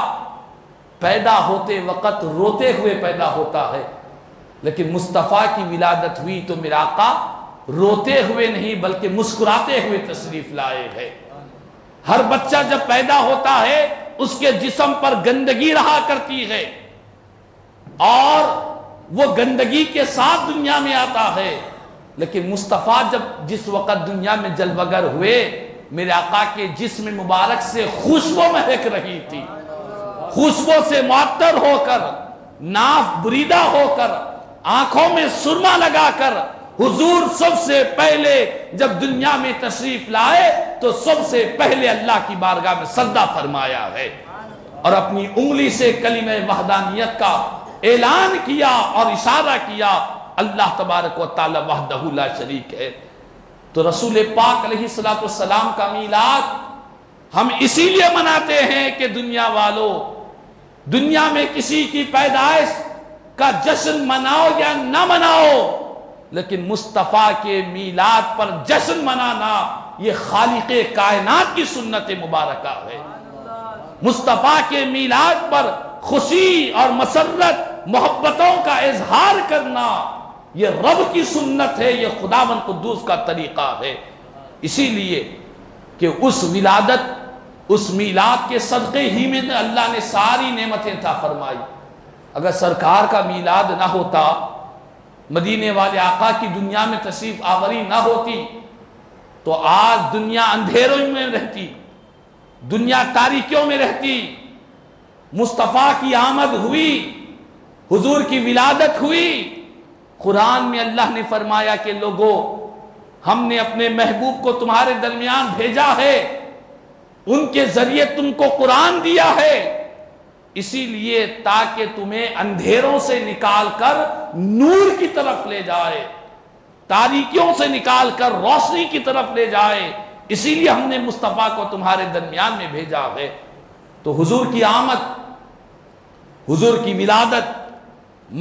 پیدا ہوتے وقت روتے ہوئے پیدا ہوتا ہے، لیکن مصطفیٰ کی ولادت ہوئی تو میرا آقا روتے ہوئے نہیں بلکہ مسکراتے ہوئے تشریف لائے ہیں. ہر بچہ جب پیدا ہوتا ہے اس کے جسم پر گندگی رہا کرتی ہے اور وہ گندگی کے ساتھ دنیا میں آتا ہے، لیکن مصطفیٰ جس وقت دنیا میں جلوگر ہوئے، میرے آقا کے جسم مبارک سے خوشبو مہک رہی تھی. خوشبو سے معطر ہو کر، ناف بریدہ ہو کر، آنکھوں میں سرما لگا کر حضور سب سے پہلے جب دنیا میں تشریف لائے تو سب سے پہلے اللہ کی بارگاہ میں سجدہ فرمایا ہے اور اپنی انگلی سے کلمہ وحدانیت کا اعلان کیا اور اشارہ کیا، اللہ تبارک و تعالی وحدہ لا شریک ہے. تو رسول پاک علیہ السلام کا میلاد ہم اسی لیے مناتے ہیں کہ دنیا والوں، دنیا میں کسی کی پیدائش کا جشن مناؤ یا نہ مناؤ، لیکن مصطفیٰ کے میلاد پر جشن منانا یہ خالق کائنات کی سنت مبارکہ ہے. مصطفیٰ کے میلاد پر خوشی اور مسرت، محبتوں کا اظہار کرنا یہ رب کی سنت ہے، یہ خداوند قدوس کا طریقہ ہے. اسی لیے کہ اس ولادت، اس میلاد کے صدقے ہی میں اللہ نے ساری نعمتیں عطا فرمائی. اگر سرکار کا میلاد نہ ہوتا، مدینے والے آقا کی دنیا میں تشریف آوری نہ ہوتی تو آج دنیا اندھیروں میں رہتی، دنیا تاریکیوں میں رہتی. مصطفیٰ کی آمد ہوئی، حضور کی ولادت ہوئی. قرآن میں اللہ نے فرمایا کہ لوگو ہم نے اپنے محبوب کو تمہارے درمیان بھیجا ہے، ان کے ذریعے تم کو قرآن دیا ہے، اسی لیے تاکہ تمہیں اندھیروں سے نکال کر نور کی طرف لے جائے، تاریکیوں سے نکال کر روشنی کی طرف لے جائے، اسی لیے ہم نے مصطفیٰ کو تمہارے درمیان میں بھیجا ہے۔ تو حضور کی آمد، حضور کی ولادت،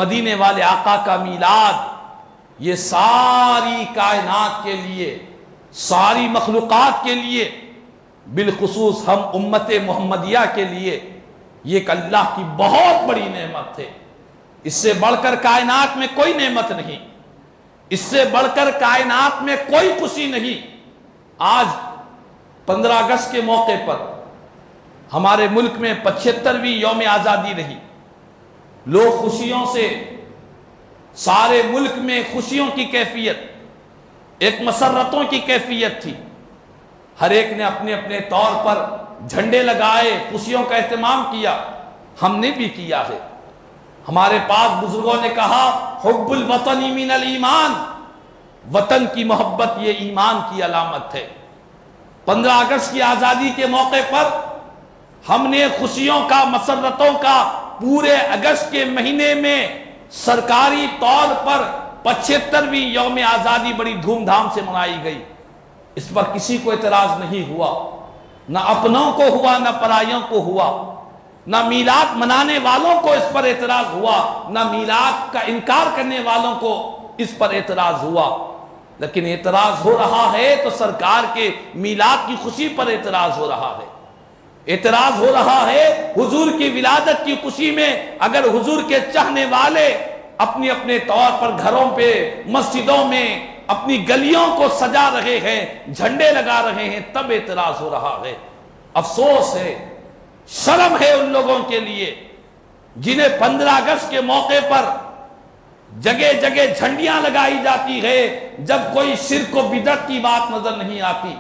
مدینے والے آقا کا میلاد، یہ ساری کائنات کے لیے، ساری مخلوقات کے لیے، بالخصوص ہم امت محمدیہ کے لیے یہ ایک اللہ کی بہت بڑی نعمت ہے۔ اس سے بڑھ کر کائنات میں کوئی نعمت نہیں، اس سے بڑھ کر کائنات میں کوئی خوشی نہیں۔ آج 15 اگست کے موقع پر ہمارے ملک میں 75ویں یوم آزادی رہی، لوگ خوشیوں سے، سارے ملک میں خوشیوں کی کیفیت، ایک مسرتوں کی کیفیت تھی، ہر ایک نے اپنے اپنے طور پر جھنڈے لگائے، خوشیوں کا اہتمام کیا، ہم نے بھی کیا ہے۔ ہمارے پاس بزرگوں نے کہا حب الوطن من الایمان، وطن کی محبت یہ ایمان کی علامت ہے۔ 15 اگست کی آزادی کے موقع پر ہم نے خوشیوں کا، مسرتوں کا، پورے اگست کے مہینے میں سرکاری طور پر 75ویں یوم آزادی بڑی دھوم دھام سے منائی گئی۔ اس پر کسی کو اعتراض نہیں ہوا، نہ اپنوں کو ہوا نہ پرائیوں کو ہوا، نہ میلاد منانے والوں کو اس پر اعتراض ہوا، نہ میلاد کا انکار کرنے والوں کو اس پر اعتراض ہوا۔ لیکن اعتراض ہو رہا ہے تو سرکار کے میلاد کی خوشی پر اعتراض ہو رہا ہے، اعتراض ہو رہا ہے حضور کی ولادت کی خوشی میں۔ اگر حضور کے چاہنے والے اپنے اپنے طور پر گھروں پہ، مسجدوں میں اپنی گلیوں کو سجا رہے ہیں، جھنڈے لگا رہے ہیں، تب اعتراض ہو رہا ہے۔ افسوس ہے، شرم ہے ان لوگوں کے لیے جنہیں 15 اگست کے موقع پر جگہ جگہ جھنڈیاں لگائی جاتی ہے، جب کوئی شرک و بدعت کی بات نظر نہیں آتی۔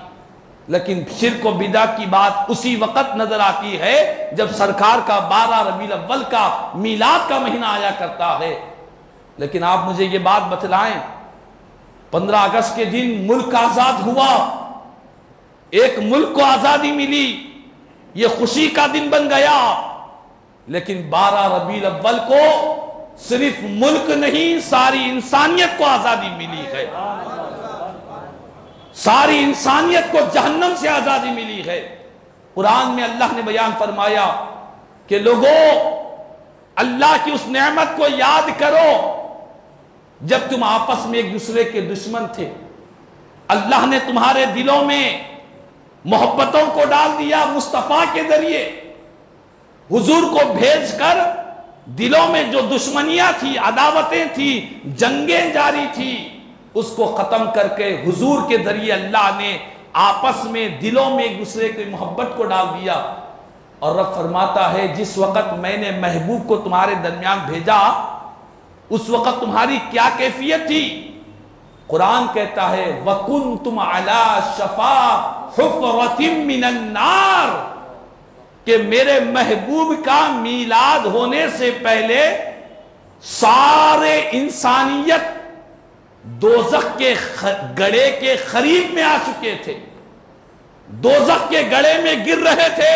لیکن شرک و بدعت کی بات اسی وقت نظر آتی ہے جب سرکار کا 12 ربیع الاول کا میلاد کا مہینہ آیا کرتا ہے۔ لیکن آپ مجھے یہ بات بتلائیں، 15 اگست کے دن ملک آزاد ہوا، ایک ملک کو آزادی ملی، یہ خوشی کا دن بن گیا، لیکن 12 ربیع الاول کو صرف ملک نہیں، ساری انسانیت کو آزادی ملی ہے، ساری انسانیت کو جہنم سے آزادی ملی ہے۔ قرآن میں اللہ نے بیان فرمایا کہ لوگوں، اللہ کی اس نعمت کو یاد کرو جب تم آپس میں ایک دوسرے کے دشمن تھے، اللہ نے تمہارے دلوں میں محبتوں کو ڈال دیا مصطفیٰ کے ذریعے، حضور کو بھیج کر دلوں میں جو دشمنیاں تھی، عداوتیں تھی، جنگیں جاری تھی، اس کو ختم کر کے حضور کے ذریعے اللہ نے آپس میں دلوں میں ایک دوسرے کی محبت کو ڈال دیا۔ اور رب فرماتا ہے جس وقت میں نے محبوب کو تمہارے درمیان بھیجا اس وقت تمہاری کیا کیفیت تھی؟ قرآن کہتا ہے وَكُنْتُمْ عَلَى شَفَا حُفْرَةٍ مِّنَ النَّارِ، کہ میرے محبوب کا میلاد ہونے سے پہلے سارے انسانیت دوزخ کے گڑھے کے قریب میں آ چکے تھے، دوزخ کے گڑھے میں گر رہے تھے،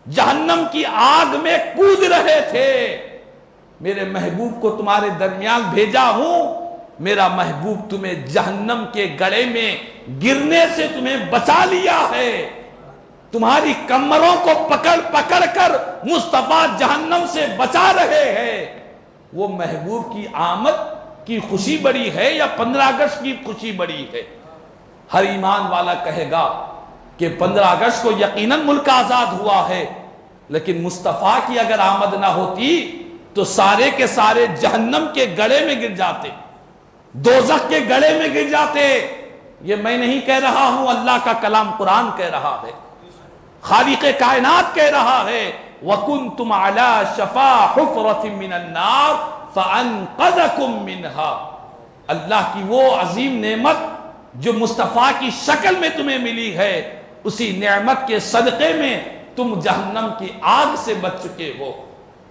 جہنم کی آگ میں کود رہے تھے۔ میرے محبوب کو تمہارے درمیان بھیجا ہوں، میرا محبوب تمہیں جہنم کے گڑھے میں گرنے سے تمہیں بچا لیا ہے، تمہاری کمروں کو پکڑ پکڑ کر مصطفیٰ جہنم سے بچا رہے ہیں۔ وہ محبوب کی آمد کی خوشی بڑی ہے یا 15 اگست کی خوشی بڑی ہے؟ ہر ایمان والا کہے گا کہ 15 اگست کو یقیناً ملک آزاد ہوا ہے، لیکن مصطفیٰ کی اگر آمد نہ ہوتی تو سارے کے سارے جہنم کے گڑھے میں گر جاتے، دوزخ کے گڑھے میں گر جاتے۔ یہ میں نہیں کہہ رہا ہوں، اللہ کا کلام قرآن کہہ رہا ہے، خالق کائنات کہہ رہا ہے وَكُنْتُمْ عَلَى شَفَا حُفْرَةٍ مِّنَ النَّارِ فَأَنْقَذَكُمْ مِنْهَا۔ اللہ کی وہ عظیم نعمت جو مصطفیٰ کی شکل میں تمہیں ملی ہے، اسی نعمت کے صدقے میں تم جہنم کی آگ سے بچ چکے ہو۔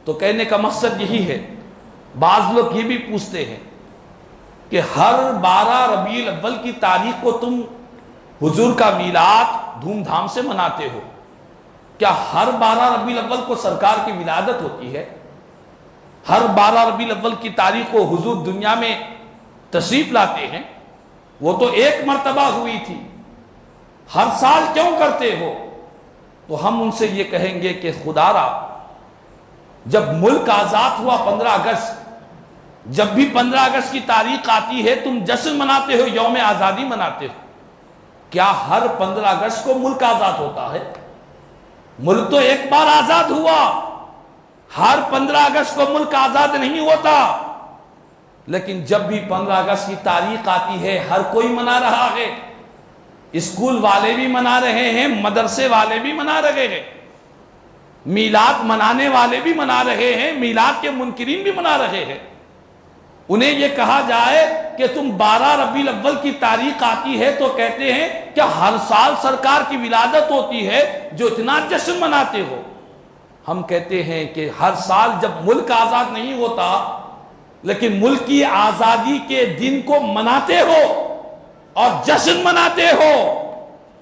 تو کہنے کا مقصد یہی ہے، بعض لوگ یہ بھی پوچھتے ہیں کہ ہر 12 ربیع الاول کی تاریخ کو تم حضور کا میلاد دھوم دھام سے مناتے ہو، کیا ہر 12 ربیع الاول کو سرکار کی ولادت ہوتی ہے؟ ہر 12 ربیع الاول کی تاریخ کو حضور دنیا میں تشریف لاتے ہیں؟ وہ تو ایک مرتبہ ہوئی تھی، ہر سال کیوں کرتے ہو؟ تو ہم ان سے یہ کہیں گے کہ خدا را، جب ملک آزاد ہوا 15 اگست، جب بھی 15 اگست کی تاریخ آتی ہے تم جشن مناتے ہو، یوم آزادی مناتے ہو، کیا ہر 15 اگست کو ملک آزاد ہوتا ہے؟ ملک تو ایک بار آزاد ہوا، ہر 15 اگست کو ملک آزاد نہیں ہوتا۔ لیکن جب بھی 15 اگست کی تاریخ آتی ہے ہر کوئی منا رہا ہے، اسکول والے بھی منا رہے ہیں، مدرسے والے بھی منا رہے ہیں، میلاد منانے والے بھی منا رہے ہیں، میلاد کے منکرین بھی منا رہے ہیں۔ انہیں یہ کہا جائے کہ تم 12 ربیع الاول کی تاریخ آتی ہے تو کہتے ہیں کہ ہر سال سرکار کی ولادت ہوتی ہے جو اتنا جشن مناتے ہو۔ ہم کہتے ہیں کہ ہر سال جب ملک آزاد نہیں ہوتا لیکن ملک کی آزادی کے دن کو مناتے ہو اور جشن مناتے ہو،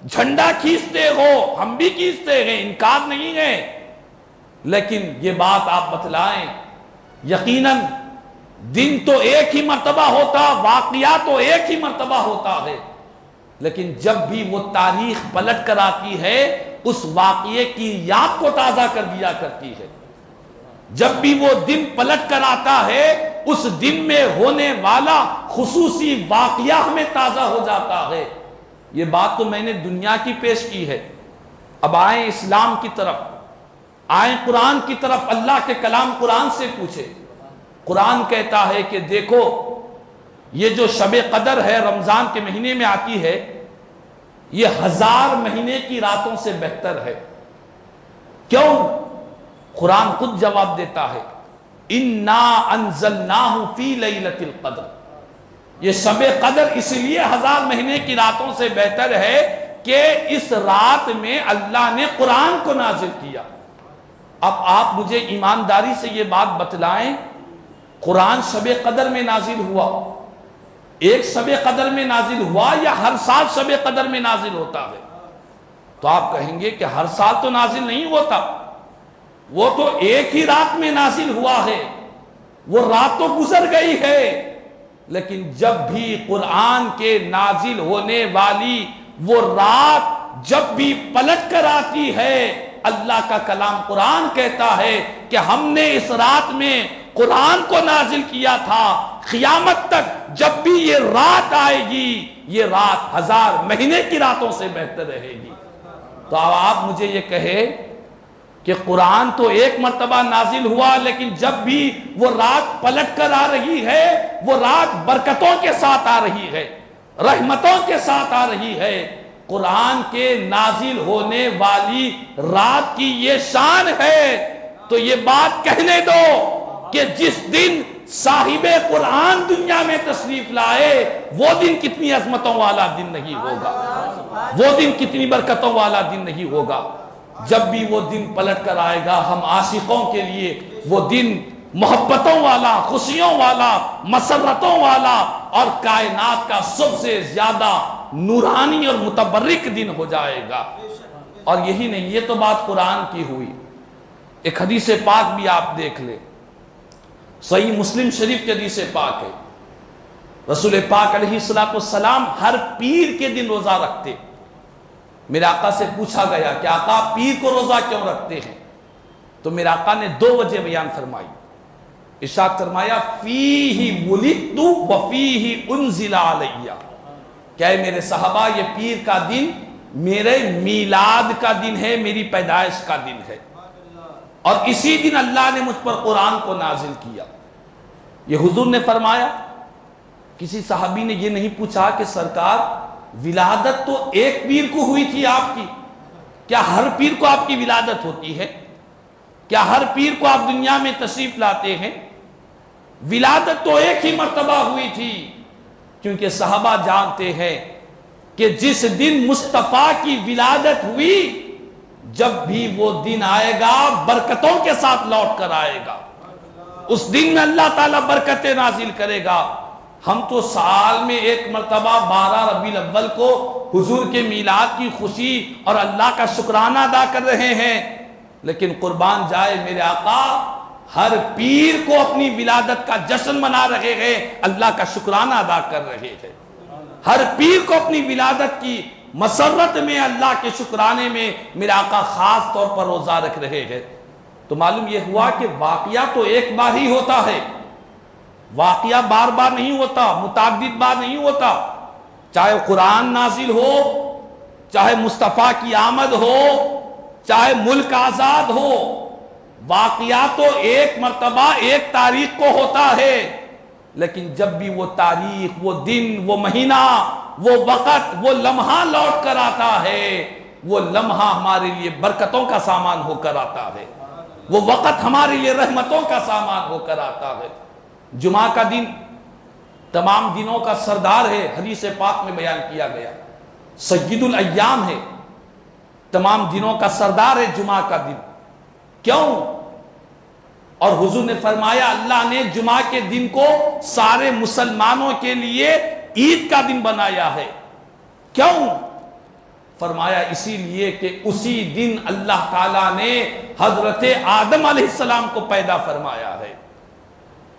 جھنڈا کھینچتے ہو، ہم بھی کھینچتے ہیں، انکار نہیں ہے، لیکن یہ بات آپ بتلائیں، یقیناً دن تو ایک ہی مرتبہ ہوتا، واقعہ تو ایک ہی مرتبہ ہوتا ہے، لیکن جب بھی وہ تاریخ پلٹ کر آتی ہے اس واقعے کی یاد کو تازہ کر دیا کرتی ہے۔ جب بھی وہ دن پلٹ کر آتا ہے اس دن میں ہونے والا خصوصی واقعہ ہمیں تازہ ہو جاتا ہے۔ یہ بات تو میں نے دنیا کی پیش کی ہے، اب آئیں اسلام کی طرف، آئیں قرآن کی طرف۔ اللہ کے کلام قرآن سے پوچھے، قرآن کہتا ہے کہ دیکھو یہ جو شب قدر ہے رمضان کے مہینے میں آتی ہے یہ 1000 مہینے کی راتوں سے بہتر ہے۔ کیوں؟ قرآن خود جواب دیتا ہے، اِنَّا أَنزَلْنَاهُ فِي لَيْلَةِ الْقَدْرِ، یہ شب قدر اس لیے 1000 مہینے کی راتوں سے بہتر ہے کہ اس رات میں اللہ نے قرآن کو نازل کیا۔ اب آپ مجھے ایمانداری سے یہ بات بتلائیں، قرآن شب قدر میں نازل ہوا، ایک شب قدر میں نازل ہوا یا ہر سال شب قدر میں نازل ہوتا ہے؟ تو آپ کہیں گے کہ ہر سال تو نازل نہیں ہوتا، وہ تو ایک ہی رات میں نازل ہوا ہے، وہ رات تو گزر گئی ہے۔ لیکن جب بھی قرآن کے نازل ہونے والی وہ رات جب بھی پلٹ کر آتی ہے اللہ کا کلام قرآن کہتا ہے کہ ہم نے اس رات میں قرآن کو نازل کیا تھا، قیامت تک جب بھی یہ رات آئے گی یہ رات 1000 مہینے کی راتوں سے بہتر رہے گی۔ تو اب آپ مجھے یہ کہے کہ قرآن تو ایک مرتبہ نازل ہوا لیکن جب بھی وہ رات پلٹ کر آ رہی ہے وہ رات برکتوں کے ساتھ آ رہی ہے، رحمتوں کے ساتھ آ رہی ہے۔ قرآن کے نازل ہونے والی رات کی یہ شان ہے، تو یہ بات کہنے دو کہ جس دن صاحب قرآن دنیا میں تشریف لائے وہ دن کتنی عظمتوں والا دن نہیں ہوگا، وہ دن کتنی برکتوں والا دن نہیں ہوگا۔ جب بھی وہ دن پلٹ کر آئے گا ہم عاشقوں کے لیے وہ دن محبتوں والا، خوشیوں والا، مسرتوں والا اور کائنات کا سب سے زیادہ نورانی اور متبرک دن ہو جائے گا۔ اور یہی نہیں، یہ تو بات قرآن کی ہوئی، ایک حدیث پاک بھی آپ دیکھ لیں، صحیح مسلم شریف کی حدیث پاک ہے، رسول پاک علیہ السلام ہر پیر کے دن روزہ رکھتے۔ میرے آقا سے پوچھا گیا کہ آقا پیر کو روزہ کیوں رکھتے ہیں؟ تو میرے آقا نے 2 وجہ بیان فرمائی، ارشاد فرمایا فیہ ولدت وفیہ انزل علیہ، کیا ہے میرے صحابہ یہ پیر کا دن میرے میلاد کا دن ہے، میری پیدائش کا دن ہے، اور اسی دن اللہ نے مجھ پر قرآن کو نازل کیا۔ یہ حضور نے فرمایا۔ کسی صحابی نے یہ نہیں پوچھا کہ سرکار ولادت تو ایک پیر کو ہوئی تھی آپ کی، کیا ہر پیر کو آپ کی ولادت ہوتی ہے؟ کیا ہر پیر کو آپ دنیا میں تشریف لاتے ہیں؟ ولادت تو ایک ہی مرتبہ ہوئی تھی، کیونکہ صحابہ جانتے ہیں کہ جس دن مصطفیٰ کی ولادت ہوئی جب بھی وہ دن آئے گا برکتوں کے ساتھ لوٹ کر آئے گا، اس دن میں اللہ تعالیٰ برکتیں نازل کرے گا۔ ہم تو سال میں ایک مرتبہ 12 ربیع الاول کو حضور کے میلاد کی خوشی اور اللہ کا شکرانہ ادا کر رہے ہیں، لیکن قربان جائے میرے آقا ہر پیر کو اپنی ولادت کا جشن منا رہے ہیں، اللہ کا شکرانہ ادا کر رہے ہیں۔ ہر پیر کو اپنی ولادت کی مسرت میں، اللہ کے شکرانے میں میرے آقا خاص طور پر روزہ رکھ رہے ہیں۔ تو معلوم یہ ہوا کہ واقعہ تو ایک بار ہی ہوتا ہے، واقعہ بار بار نہیں ہوتا، متعدد بار نہیں ہوتا، چاہے قرآن نازل ہو، چاہے مصطفیٰ کی آمد ہو، چاہے ملک آزاد ہو، واقعہ تو ایک مرتبہ ایک تاریخ کو ہوتا ہے، لیکن جب بھی وہ تاریخ، وہ دن، وہ مہینہ، وہ وقت، وہ لمحہ لوٹ کر آتا ہے، وہ لمحہ ہمارے لیے برکتوں کا سامان ہو کر آتا ہے، وہ وقت ہمارے لیے رحمتوں کا سامان ہو کر آتا ہے۔ جمعہ کا دن تمام دنوں کا سردار ہے، حدیث پاک میں بیان کیا گیا، سید الایام ہے، تمام دنوں کا سردار ہے جمعہ کا دن۔ کیوں؟ اور حضور نے فرمایا اللہ نے جمعہ کے دن کو سارے مسلمانوں کے لیے عید کا دن بنایا ہے۔ کیوں؟ فرمایا اسی لیے کہ اسی دن اللہ تعالیٰ نے حضرت آدم علیہ السلام کو پیدا فرمایا ہے۔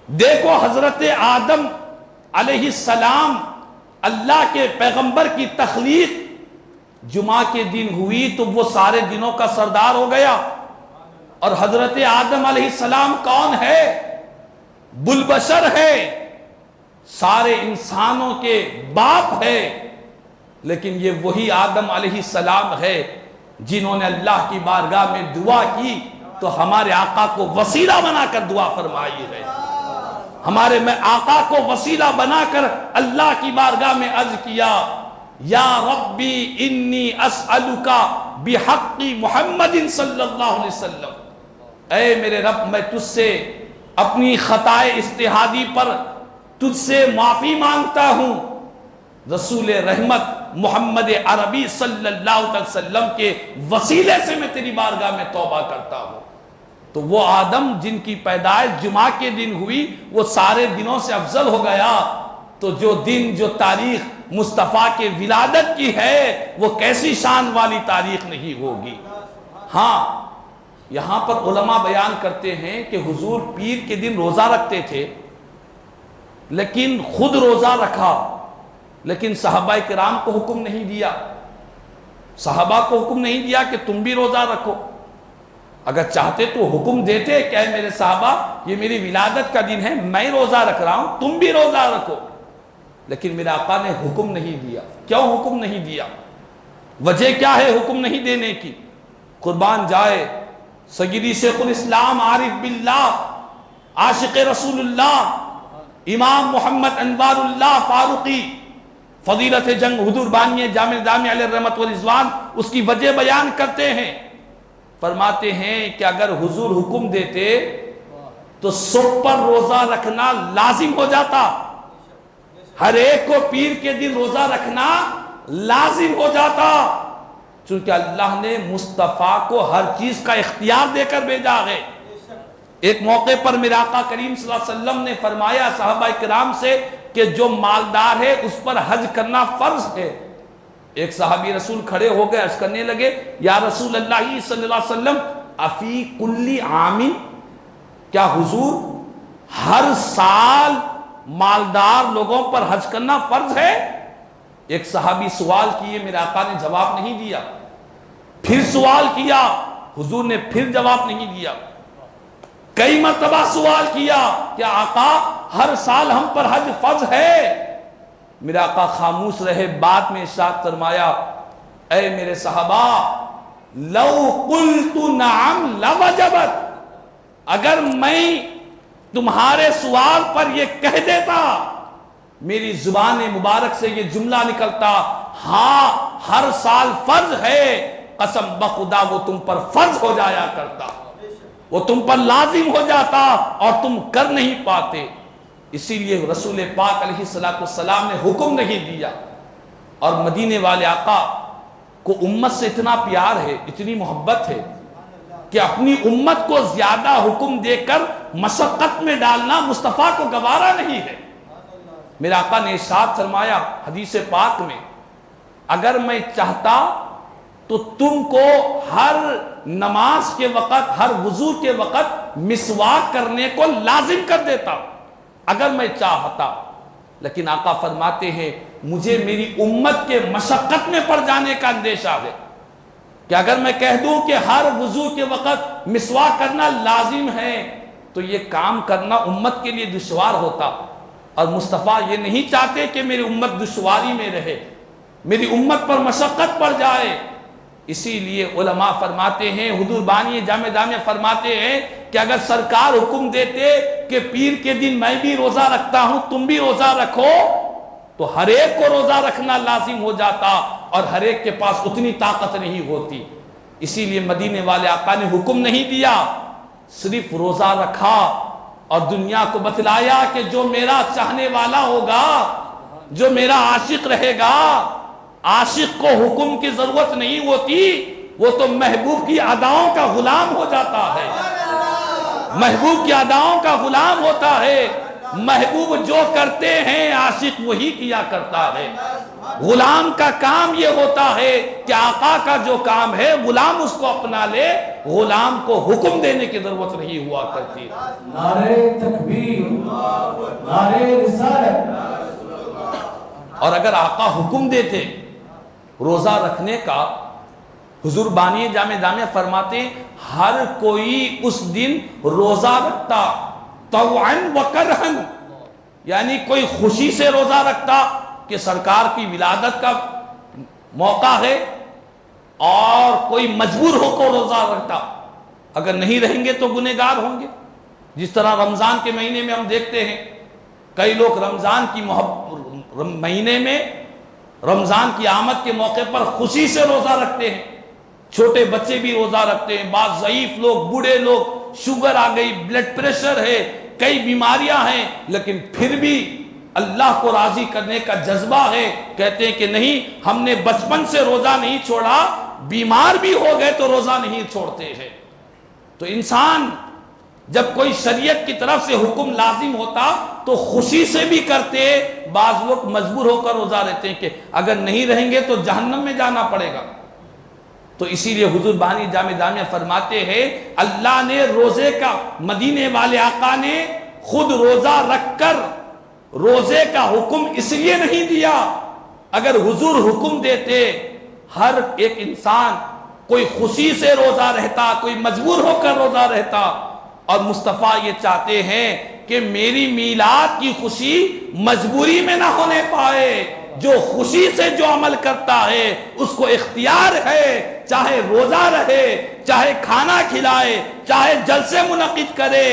دیکھو حضرت آدم علیہ السلام، اللہ کے پیغمبر کی تخلیق جمعہ کے دن ہوئی تو وہ سارے دنوں کا سردار ہو گیا۔ اور حضرت آدم علیہ السلام کون ہے؟ بلبشر ہے، سارے انسانوں کے باپ ہے، لیکن یہ وہی آدم علیہ السلام ہے جنہوں نے اللہ کی بارگاہ میں دعا کی تو ہمارے آقا کو وسیلہ بنا کر دعا فرمائی ہے۔ ہمارے میں آقا کو وسیلہ بنا کر اللہ کی بارگاہ میں عرض کیا، یا ربی انی اسألک بحق محمد صلی اللہ علیہ وسلم، اے میرے رب میں تجھ سے اپنی خطائے اجتہادی پر تجھ سے معافی مانگتا ہوں، رسول رحمت محمد عربی صلی اللہ علیہ وسلم کے وسیلے سے میں تیری بارگاہ میں توبہ کرتا ہوں۔ تو وہ آدم جن کی پیدائش جمعہ کے دن ہوئی وہ سارے دنوں سے افضل ہو گیا، تو جو دن، جو تاریخ مصطفیٰ کے ولادت کی ہے وہ کیسی شان والی تاریخ نہیں ہوگی۔ ہاں یہاں پر علماء بیان کرتے ہیں کہ حضور پیر کے دن روزہ رکھتے تھے، لیکن خود روزہ رکھا، لیکن صحابہ کرام کو حکم نہیں دیا، صحابہ کو حکم نہیں دیا کہ تم بھی روزہ رکھو۔ اگر چاہتے تو حکم دیتے کہ اے میرے صحابہ یہ میری ولادت کا دن ہے، میں روزہ رکھ رہا ہوں، تم بھی روزہ رکھو، لیکن میرے آقا نے حکم نہیں دیا۔ کیوں حکم نہیں دیا؟ وجہ کیا ہے حکم نہیں دینے کی؟ قربان جائے سیدی شیخ الاسلام عارف باللہ، عاشق رسول اللہ، امام محمد انوار اللہ فاروقی، فضیلت جنگ حضور بانی جامع جامع علیہ الرحمت والرضوان، اس کی وجہ بیان کرتے ہیں، فرماتے ہیں کہ اگر حضور حکم دیتے تو صبح پر روزہ رکھنا لازم ہو جاتا، ہر ایک کو پیر کے دن روزہ رکھنا لازم ہو جاتا، چونکہ اللہ نے مصطفیٰ کو ہر چیز کا اختیار دے کر بھیجا ہے۔ ایک موقع پر میرے آقا کریم صلی اللہ علیہ وسلم نے فرمایا صحابہ کرام سے کہ جو مالدار ہے اس پر حج کرنا فرض ہے۔ ایک صحابی رسول کھڑے ہو گئے، عرض کرنے لگے یا رسول اللہ صلی اللہ علیہ وسلم افی کل عام، کیا حضور ہر سال مالدار لوگوں پر حج کرنا فرض ہے؟ ایک صحابی سوال کیے، میرے آقا نے جواب نہیں دیا، پھر سوال کیا، حضور نے پھر جواب نہیں دیا، کئی مرتبہ سوال کیا کہ آقا ہر سال ہم پر حج فرض ہے؟ میرے آقا خاموش رہے، بعد میں ارشاد فرمایا اے میرے صحابہ لو قلت نعم لوجبت، اگر میں تمہارے سوال پر یہ کہہ دیتا، میری زبان مبارک سے یہ جملہ نکلتا ہاں ہر سال فرض ہے، قسم بخدا وہ تم پر فرض ہو جایا کرتا، وہ تم پر لازم ہو جاتا اور تم کر نہیں پاتے۔ اسی لیے رسول پاک علیہ السلام نے حکم نہیں دیا۔ اور مدینے والے آقا کو امت سے اتنا پیار ہے، اتنی محبت ہے کہ اپنی امت کو زیادہ حکم دے کر مشقت میں ڈالنا مصطفیٰ کو گوارا نہیں ہے۔ میرے آقا نے ارشاد فرمایا حدیث پاک میں، اگر میں چاہتا تو تم کو ہر نماز کے وقت، ہر وضو کے وقت مسواک کرنے کو لازم کر دیتا اگر میں چاہتا، لیکن آقا فرماتے ہیں مجھے میری امت کے مشقت میں پڑ جانے کا اندیشہ ہے کہ اگر میں کہہ دوں کہ ہر وضو کے وقت مسواک کرنا لازم ہے تو یہ کام کرنا امت کے لیے دشوار ہوتا، اور مصطفیٰ یہ نہیں چاہتے کہ میری امت دشواری میں رہے، میری امت پر مشقت پڑ جائے۔ اسی لیے علماء فرماتے ہیں، حضور بانی جامع دامیہ فرماتے ہیں کہ اگر سرکار حکم دیتے کہ پیر کے دن میں بھی روزہ رکھتا ہوں تم بھی روزہ رکھو تو ہر ایک کو روزہ رکھنا لازم ہو جاتا، اور ہر ایک کے پاس اتنی طاقت نہیں ہوتی۔ اسی لیے مدینے والے آقا نے حکم نہیں دیا، صرف روزہ رکھا اور دنیا کو بتلایا کہ جو میرا چاہنے والا ہوگا، جو میرا عاشق رہے گا، عاشق کو حکم کی ضرورت نہیں ہوتی، وہ تو محبوب کی اداؤں کا غلام ہو جاتا ہے، محبوب کی اداؤں کا غلام ہوتا ہے۔ محبوب جو کرتے ہیں عاشق وہی کیا کرتا ہے۔ غلام کا کام یہ ہوتا ہے کہ آقا کا جو کام ہے غلام اس کو اپنا لے، غلام کو حکم دینے کی ضرورت نہیں ہوا کرتی۔ نعرہ تکبیر، نعرہ رسالت۔ اور اگر آقا حکم دیتے روزہ رکھنے کا، حضور بانی جامع دامیہ فرماتے ہر کوئی اس دن روزہ رکھتا، طوعاً و کرہاً، یعنی کوئی خوشی سے روزہ رکھتا کہ سرکار کی ولادت کا موقع ہے، اور کوئی مجبور ہو کر روزہ رکھتا۔ اگر نہیں رہیں گے تو گنہگار ہوں گے۔ جس طرح رمضان کے مہینے میں ہم دیکھتے ہیں کئی لوگ رمضان کی مہینے میں رمضان کی آمد کے موقع پر خوشی سے روزہ رکھتے ہیں، چھوٹے بچے بھی روزہ رکھتے ہیں، بعض ضعیف لوگ، بوڑھے لوگ، شوگر آ گئی، بلڈ پریشر ہے، کئی بیماریاں ہیں، لیکن پھر بھی اللہ کو راضی کرنے کا جذبہ ہے، کہتے ہیں کہ نہیں ہم نے بچپن سے روزہ نہیں چھوڑا، بیمار بھی ہو گئے تو روزہ نہیں چھوڑتے ہیں۔ تو انسان جب کوئی شریعت کی طرف سے حکم لازم ہوتا تو خوشی سے بھی کرتے، بعض لوگ مجبور ہو کر روزہ رہتے ہیں کہ اگر نہیں رہیں گے تو جہنم میں جانا پڑے گا۔ تو اسی لیے حضور بانی جامع دامیہ فرماتے ہیں اللہ نے روزے کا، مدینے والے آقا نے خود روزہ رکھ کر روزے کا حکم اس لیے نہیں دیا، اگر حضور حکم دیتے ہر ایک انسان کوئی خوشی سے روزہ رہتا، کوئی مجبور ہو کر روزہ رہتا۔ اور مصطفیٰ یہ چاہتے ہیں کہ میری میلاد کی خوشی مجبوری میں نہ ہونے پائے، جو خوشی سے جو عمل کرتا ہے اس کو اختیار ہے، چاہے روزہ رہے، چاہے کھانا کھلائے، چاہے جلسے منعقد کرے،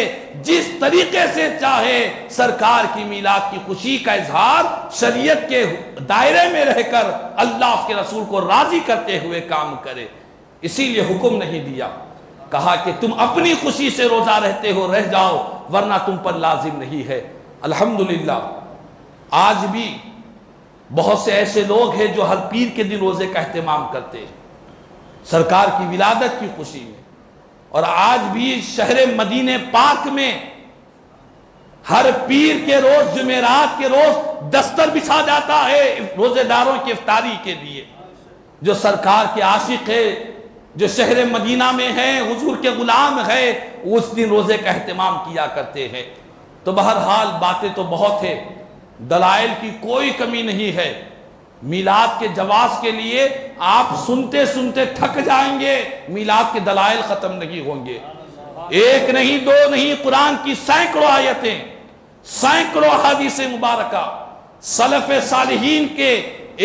جس طریقے سے چاہے سرکار کی میلاد کی خوشی کا اظہار شریعت کے دائرے میں رہ کر اللہ اس کے رسول کو راضی کرتے ہوئے کام کرے۔ اسی لیے حکم نہیں دیا، کہا کہ تم اپنی خوشی سے روزہ رہتے ہو رہ جاؤ، ورنہ تم پر لازم نہیں ہے۔ الحمدللہ آج بھی بہت سے ایسے لوگ ہیں جو ہر پیر کے دن روزے کا اہتمام کرتے ہیں سرکار کی ولادت کی خوشی میں، اور آج بھی شہر مدینہ پاک میں ہر پیر کے روز، جمعرات کے روز دستر بچھا جاتا ہے روزے داروں کی افطاری کے لیے۔ جو سرکار کے عاشق ہے، جو شہر مدینہ میں ہیں، حضور کے غلام ہے، اس دن روزے کا اہتمام کیا کرتے ہیں۔ تو بہرحال باتیں تو بہت ہیں، دلائل کی کوئی کمی نہیں ہے۔ میلاد کے جواز کے لیے آپ سنتے سنتے تھک جائیں گے، میلاد کے دلائل ختم نہیں ہوں گے۔ ایک نہیں، دو نہیں، قرآن کی سینکڑوں آیتیں، سینکڑوں احادیث مبارکہ، سلف صالحین کے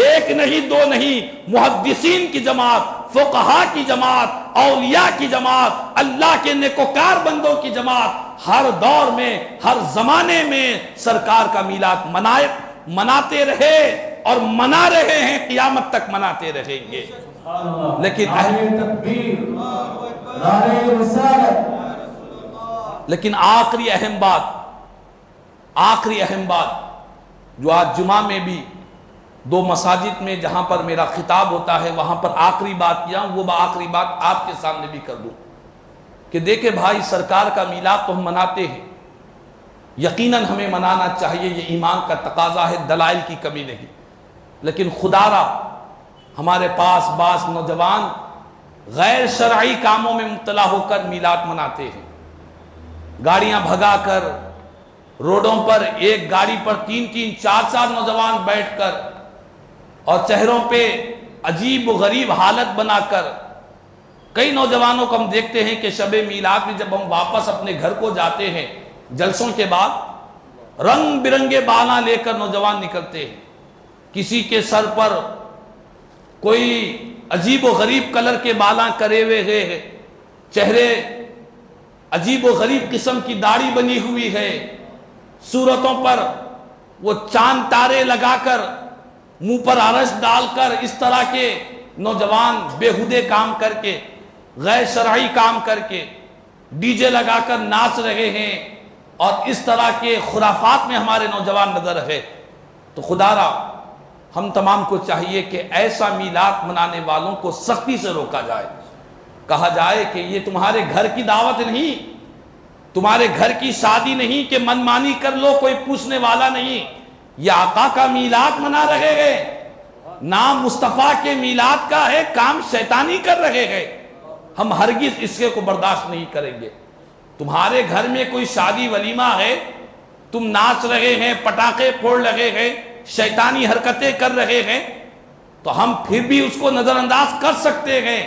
ایک نہیں، دو نہیں، محدثین کی جماعت، فقہا کی جماعت، اولیاء کی جماعت، اللہ کے نیکوکار بندوں کی جماعت، ہر دور میں، ہر زمانے میں سرکار کا میلاد مناتے رہے اور منا رہے ہیں، قیامت تک مناتے رہیں گے۔ لیکن آخری اہم بات جو آج جمعہ میں بھی دو مساجد میں جہاں پر میرا خطاب ہوتا ہے وہاں پر آخری بات کیا ہوں، وہ آخری بات آپ کے سامنے بھی کر دوں کہ دیکھیں بھائی، سرکار کا میلاد تو ہم مناتے ہیں، یقیناً ہمیں منانا چاہیے، یہ ایمان کا تقاضا ہے، دلائل کی کمی نہیں۔ لیکن خدا را ہمارے پاس بعض نوجوان غیر شرعی کاموں میں مبتلا ہو کر میلاد مناتے ہیں، گاڑیاں بھگا کر روڈوں پر ایک گاڑی پر 3 4 نوجوان بیٹھ کر اور چہروں پہ عجیب و غریب حالت بنا کر۔ کئی نوجوانوں کو ہم دیکھتے ہیں کہ شب میلاد میں جب ہم واپس اپنے گھر کو جاتے ہیں جلسوں کے بعد، رنگ برنگے بالاں لے کر نوجوان نکلتے ہیں، کسی کے سر پر کوئی عجیب و غریب کلر کے بالاں کرے ہوئے ہیں، چہرے عجیب و غریب قسم کی داڑھی بنی ہوئی ہے، صورتوں پر وہ چاند تارے لگا کر، منہ پر عرش ڈال کر، اس طرح کے نوجوان بےہودے کام کر کے، غیر شرعی کام کر کے، ڈی جے لگا کر ناچ رہے ہیں اور اس طرح کے خرافات میں ہمارے نوجوان نظر رہے۔ تو خدا را ہم تمام کو چاہیے کہ ایسا میلاد منانے والوں کو سختی سے روکا جائے، کہا جائے کہ یہ تمہارے گھر کی دعوت نہیں، تمہارے گھر کی شادی نہیں کہ من مانی کر لو، کوئی پوچھنے والا نہیں، یہ آقا کا میلاد منا رہے ہیں، نام مصطفیٰ کے میلاد کا ہے، کام شیطانی کر رہے ہیں، ہم ہرگز اس کو برداشت نہیں کریں گے۔ تمہارے گھر میں کوئی شادی ولیمہ ہے، تم ناچ رہے ہیں، پٹاخے پھوڑ رہے ہیں، شیطانی حرکتیں کر رہے ہیں، تو ہم پھر بھی اس کو نظر انداز کر سکتے ہیں،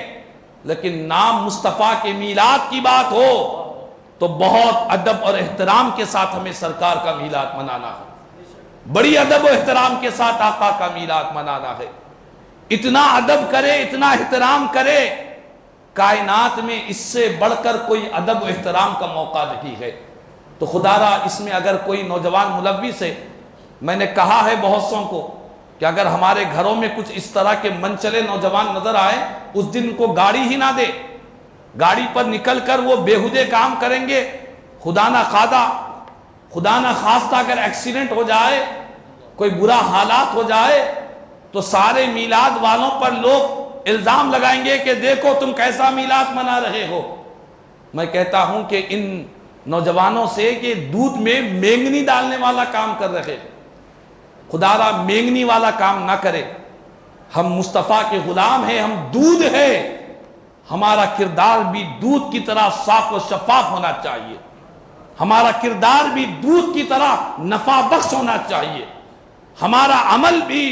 لیکن نام مصطفیٰ کے میلاد کی بات ہو تو بہت ادب اور احترام کے ساتھ ہمیں سرکار کا میلاد منانا ہے، بڑی ادب و احترام کے ساتھ آقا کا میلاد منانا ہے۔ اتنا ادب کرے، اتنا احترام کرے، کائنات میں اس سے بڑھ کر کوئی ادب و احترام کا موقع نہیں ہے۔ تو خدا را اس میں اگر کوئی نوجوان ملوث ہے، میں نے کہا ہے بہت سوں کو کہ اگر ہمارے گھروں میں کچھ اس طرح کے منچلے نوجوان نظر آئے، اس دن کو گاڑی ہی نہ دے، گاڑی پر نکل کر وہ بےہودے کام کریں گے، خدا نہ خواستہ اگر ایکسیڈنٹ ہو جائے، کوئی برا حالات ہو جائے، تو سارے میلاد والوں پر لوگ الزام لگائیں گے کہ دیکھو تم کیسا میلاد منا رہے ہو۔ میں کہتا ہوں کہ ان نوجوانوں سے کہ دودھ میں مینگنی ڈالنے والا کام کر رہے، خدا را مینگنی والا کام نہ کرے، ہم مصطفیٰ کے غلام ہیں، ہم دودھ ہے، ہمارا کردار بھی دودھ کی طرح صاف و شفاف ہونا چاہیے، ہمارا کردار بھی دودھ کی طرح نفع بخش ہونا چاہیے، ہمارا عمل بھی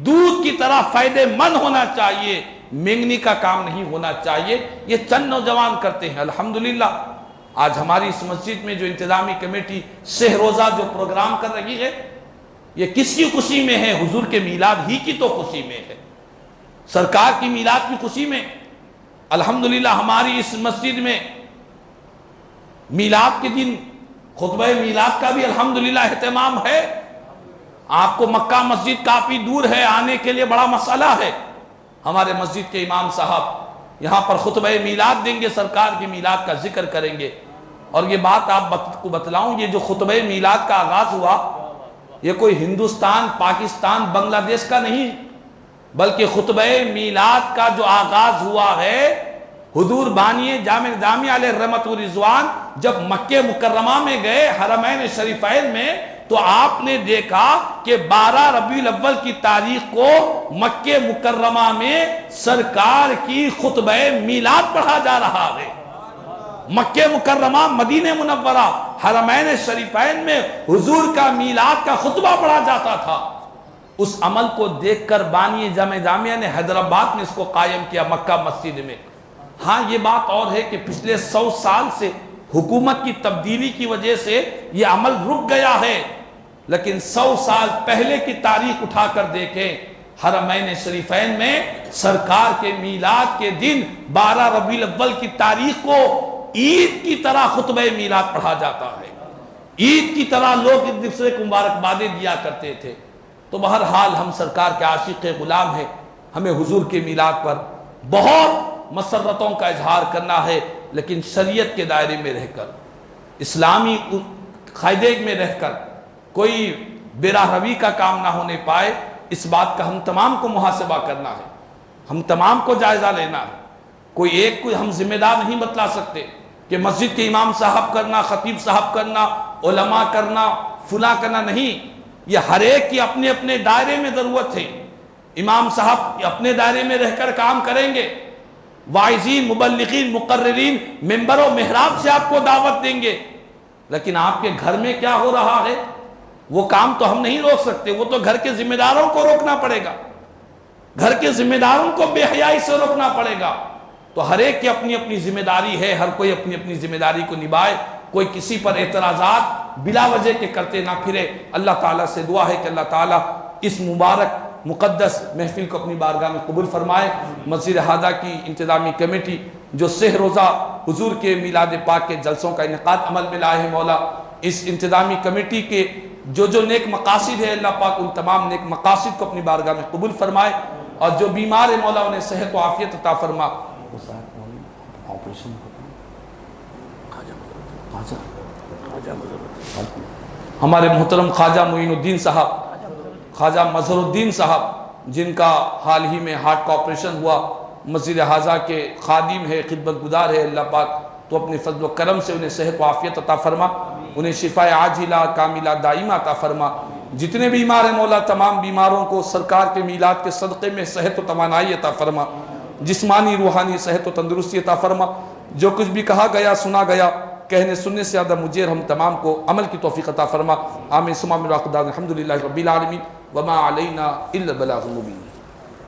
دودھ کی طرح فائدے مند ہونا چاہیے، مینگنی کا کام نہیں ہونا چاہیے۔ یہ چند نوجوان کرتے ہیں۔ الحمدللہ آج ہماری اس مسجد میں جو انتظامی کمیٹی سہ روزہ جو پروگرام کر رہی ہے، یہ کس کی خوشی میں ہے؟ حضور کے میلاد ہی کی تو خوشی میں ہے، سرکار کی میلاد کی خوشی میں۔ الحمدللہ ہماری اس مسجد میں میلاد کے دن خطبہ میلاد کا بھی الحمدللہ اہتمام ہے۔ آپ کو مکہ مسجد کافی دور ہے، آنے کے لیے بڑا مسئلہ ہے، ہمارے مسجد کے امام صاحب یہاں پر خطبہ میلاد دیں گے، سرکار کی میلاد کا ذکر کریں گے۔ اور یہ بات آپ کو بتلاؤں، یہ جو خطبہ میلاد کا آغاز ہوا، یہ کوئی ہندوستان، پاکستان، بنگلہ دیش کا نہیں، بلکہ خطبہ میلاد کا جو آغاز ہوا ہے، حضور بانی جامعہ علیہ رحمت و رضوان جب مکہ مکرمہ میں گئے، حرمین شریفین میں، تو آپ نے دیکھا کہ 12 ربیع الاول کی تاریخ کو مکہ مکرمہ میں سرکار کی خطبہ میلاد پڑھا جا رہا ہے۔ مکہ مکرمہ، مدینہ منورہ، حرمین شریفین میں حضور کا میلاد کا خطبہ پڑھا جاتا تھا۔ اس عمل کو دیکھ کر بانی جامعہ نے حیدرآباد میں اس کو قائم کیا، مکہ مسجد میں۔ ہاں یہ بات اور ہے کہ پچھلے 100 سال سے حکومت کی تبدیلی کی وجہ سے یہ عمل رک گیا ہے، لیکن 100 سال پہلے کی تاریخ اٹھا کر دیکھیں، حرمین شریفین میں سرکار کے میلاد کے دن 12 ربیع الاول کی تاریخ کو عید کی طرح خطبہ میلاد پڑھا جاتا ہے، عید کی طرح لوگ ایک دوسرے کو مبارکبادیں دیا کرتے تھے۔ تو بہرحال ہم سرکار کے عاشق غلام ہیں، ہمیں حضور کے میلاد پر بہت مسرتوں کا اظہار کرنا ہے، لیکن شریعت کے دائرے میں رہ کر، اسلامی قاعدے میں رہ کر کوئی بے راہ روی کا کام نہ ہونے پائے، اس بات کا ہم تمام کو محاسبہ کرنا ہے، ہم تمام کو جائزہ لینا ہے۔ کوئی ایک کو ہم ذمہ دار نہیں بتلا سکتے کہ مسجد کے امام صاحب کرنا، خطیب صاحب کرنا، علماء کرنا، فلاں کرنا نہیں، یہ ہر ایک کی اپنے اپنے دائرے میں ضرورت ہے۔ امام صاحب اپنے دائرے میں رہ کر کام کریں گے، واعظین، مبلغین، مقررین ممبر و محراب سے آپ کو دعوت دیں گے، لیکن آپ کے گھر میں کیا ہو رہا ہے وہ کام تو ہم نہیں روک سکتے، وہ تو گھر کے ذمہ داروں کو روکنا پڑے گا، گھر کے ذمہ داروں کو بے حیائی سے روکنا پڑے گا۔ تو ہر ایک کی اپنی اپنی ذمہ داری ہے، ہر کوئی اپنی اپنی ذمہ داری کو نبھائے، کوئی کسی پر اعتراضات بلا وجہ کے کرتے نہ پھرے۔ اللہ تعالیٰ سے دعا ہے کہ اللہ تعالیٰ اس مبارک مقدس محفل کو اپنی بارگاہ میں قبول فرمائے۔ مسجد ہادہ کی انتظامی کمیٹی جو 6 روزہ حضور کے میلاد پاک کے جلسوں کا انعقاد عمل میں لائے ہیں، مولا اس انتظامی کمیٹی کے جو نیک مقاصد ہے اللہ پاک ان تمام نیک مقاصد کو اپنی بارگاہ میں قبول فرمائے، اور جو بیمار ہے مولا انہیں صحت و عافیت عطا فرما۔ ہمارے محترم خواجہ معین الدین صاحب، خواجہ مظہر الدین صاحب، جن کا حال ہی میں ہارٹ کا آپریشن ہوا، مسجد حاضہ کے خادم ہے، خدمت گزار ہے، اللہ پاک تو اپنے فضل و کرم سے انہیں صحت و عافیت عطا فرما، انہیں شفاء عاجلہ کاملہ دائمہ عطا فرما۔ جتنے بیمار ہیں مولا تمام بیماروں کو سرکار کے میلاد کے صدقے میں صحت و توانائی عطا فرما، جسمانی روحانی صحت و تندرستی عطا فرما۔ جو کچھ بھی کہا گیا سنا گیا، کہنے سننے سے زیادہ مجھے اور ہم تمام کو عمل کی توفیق عطا فرما۔ آمین ثم آمین۔ الحمدللہ رب العالمین وما علینا الا البلاغ المبین۔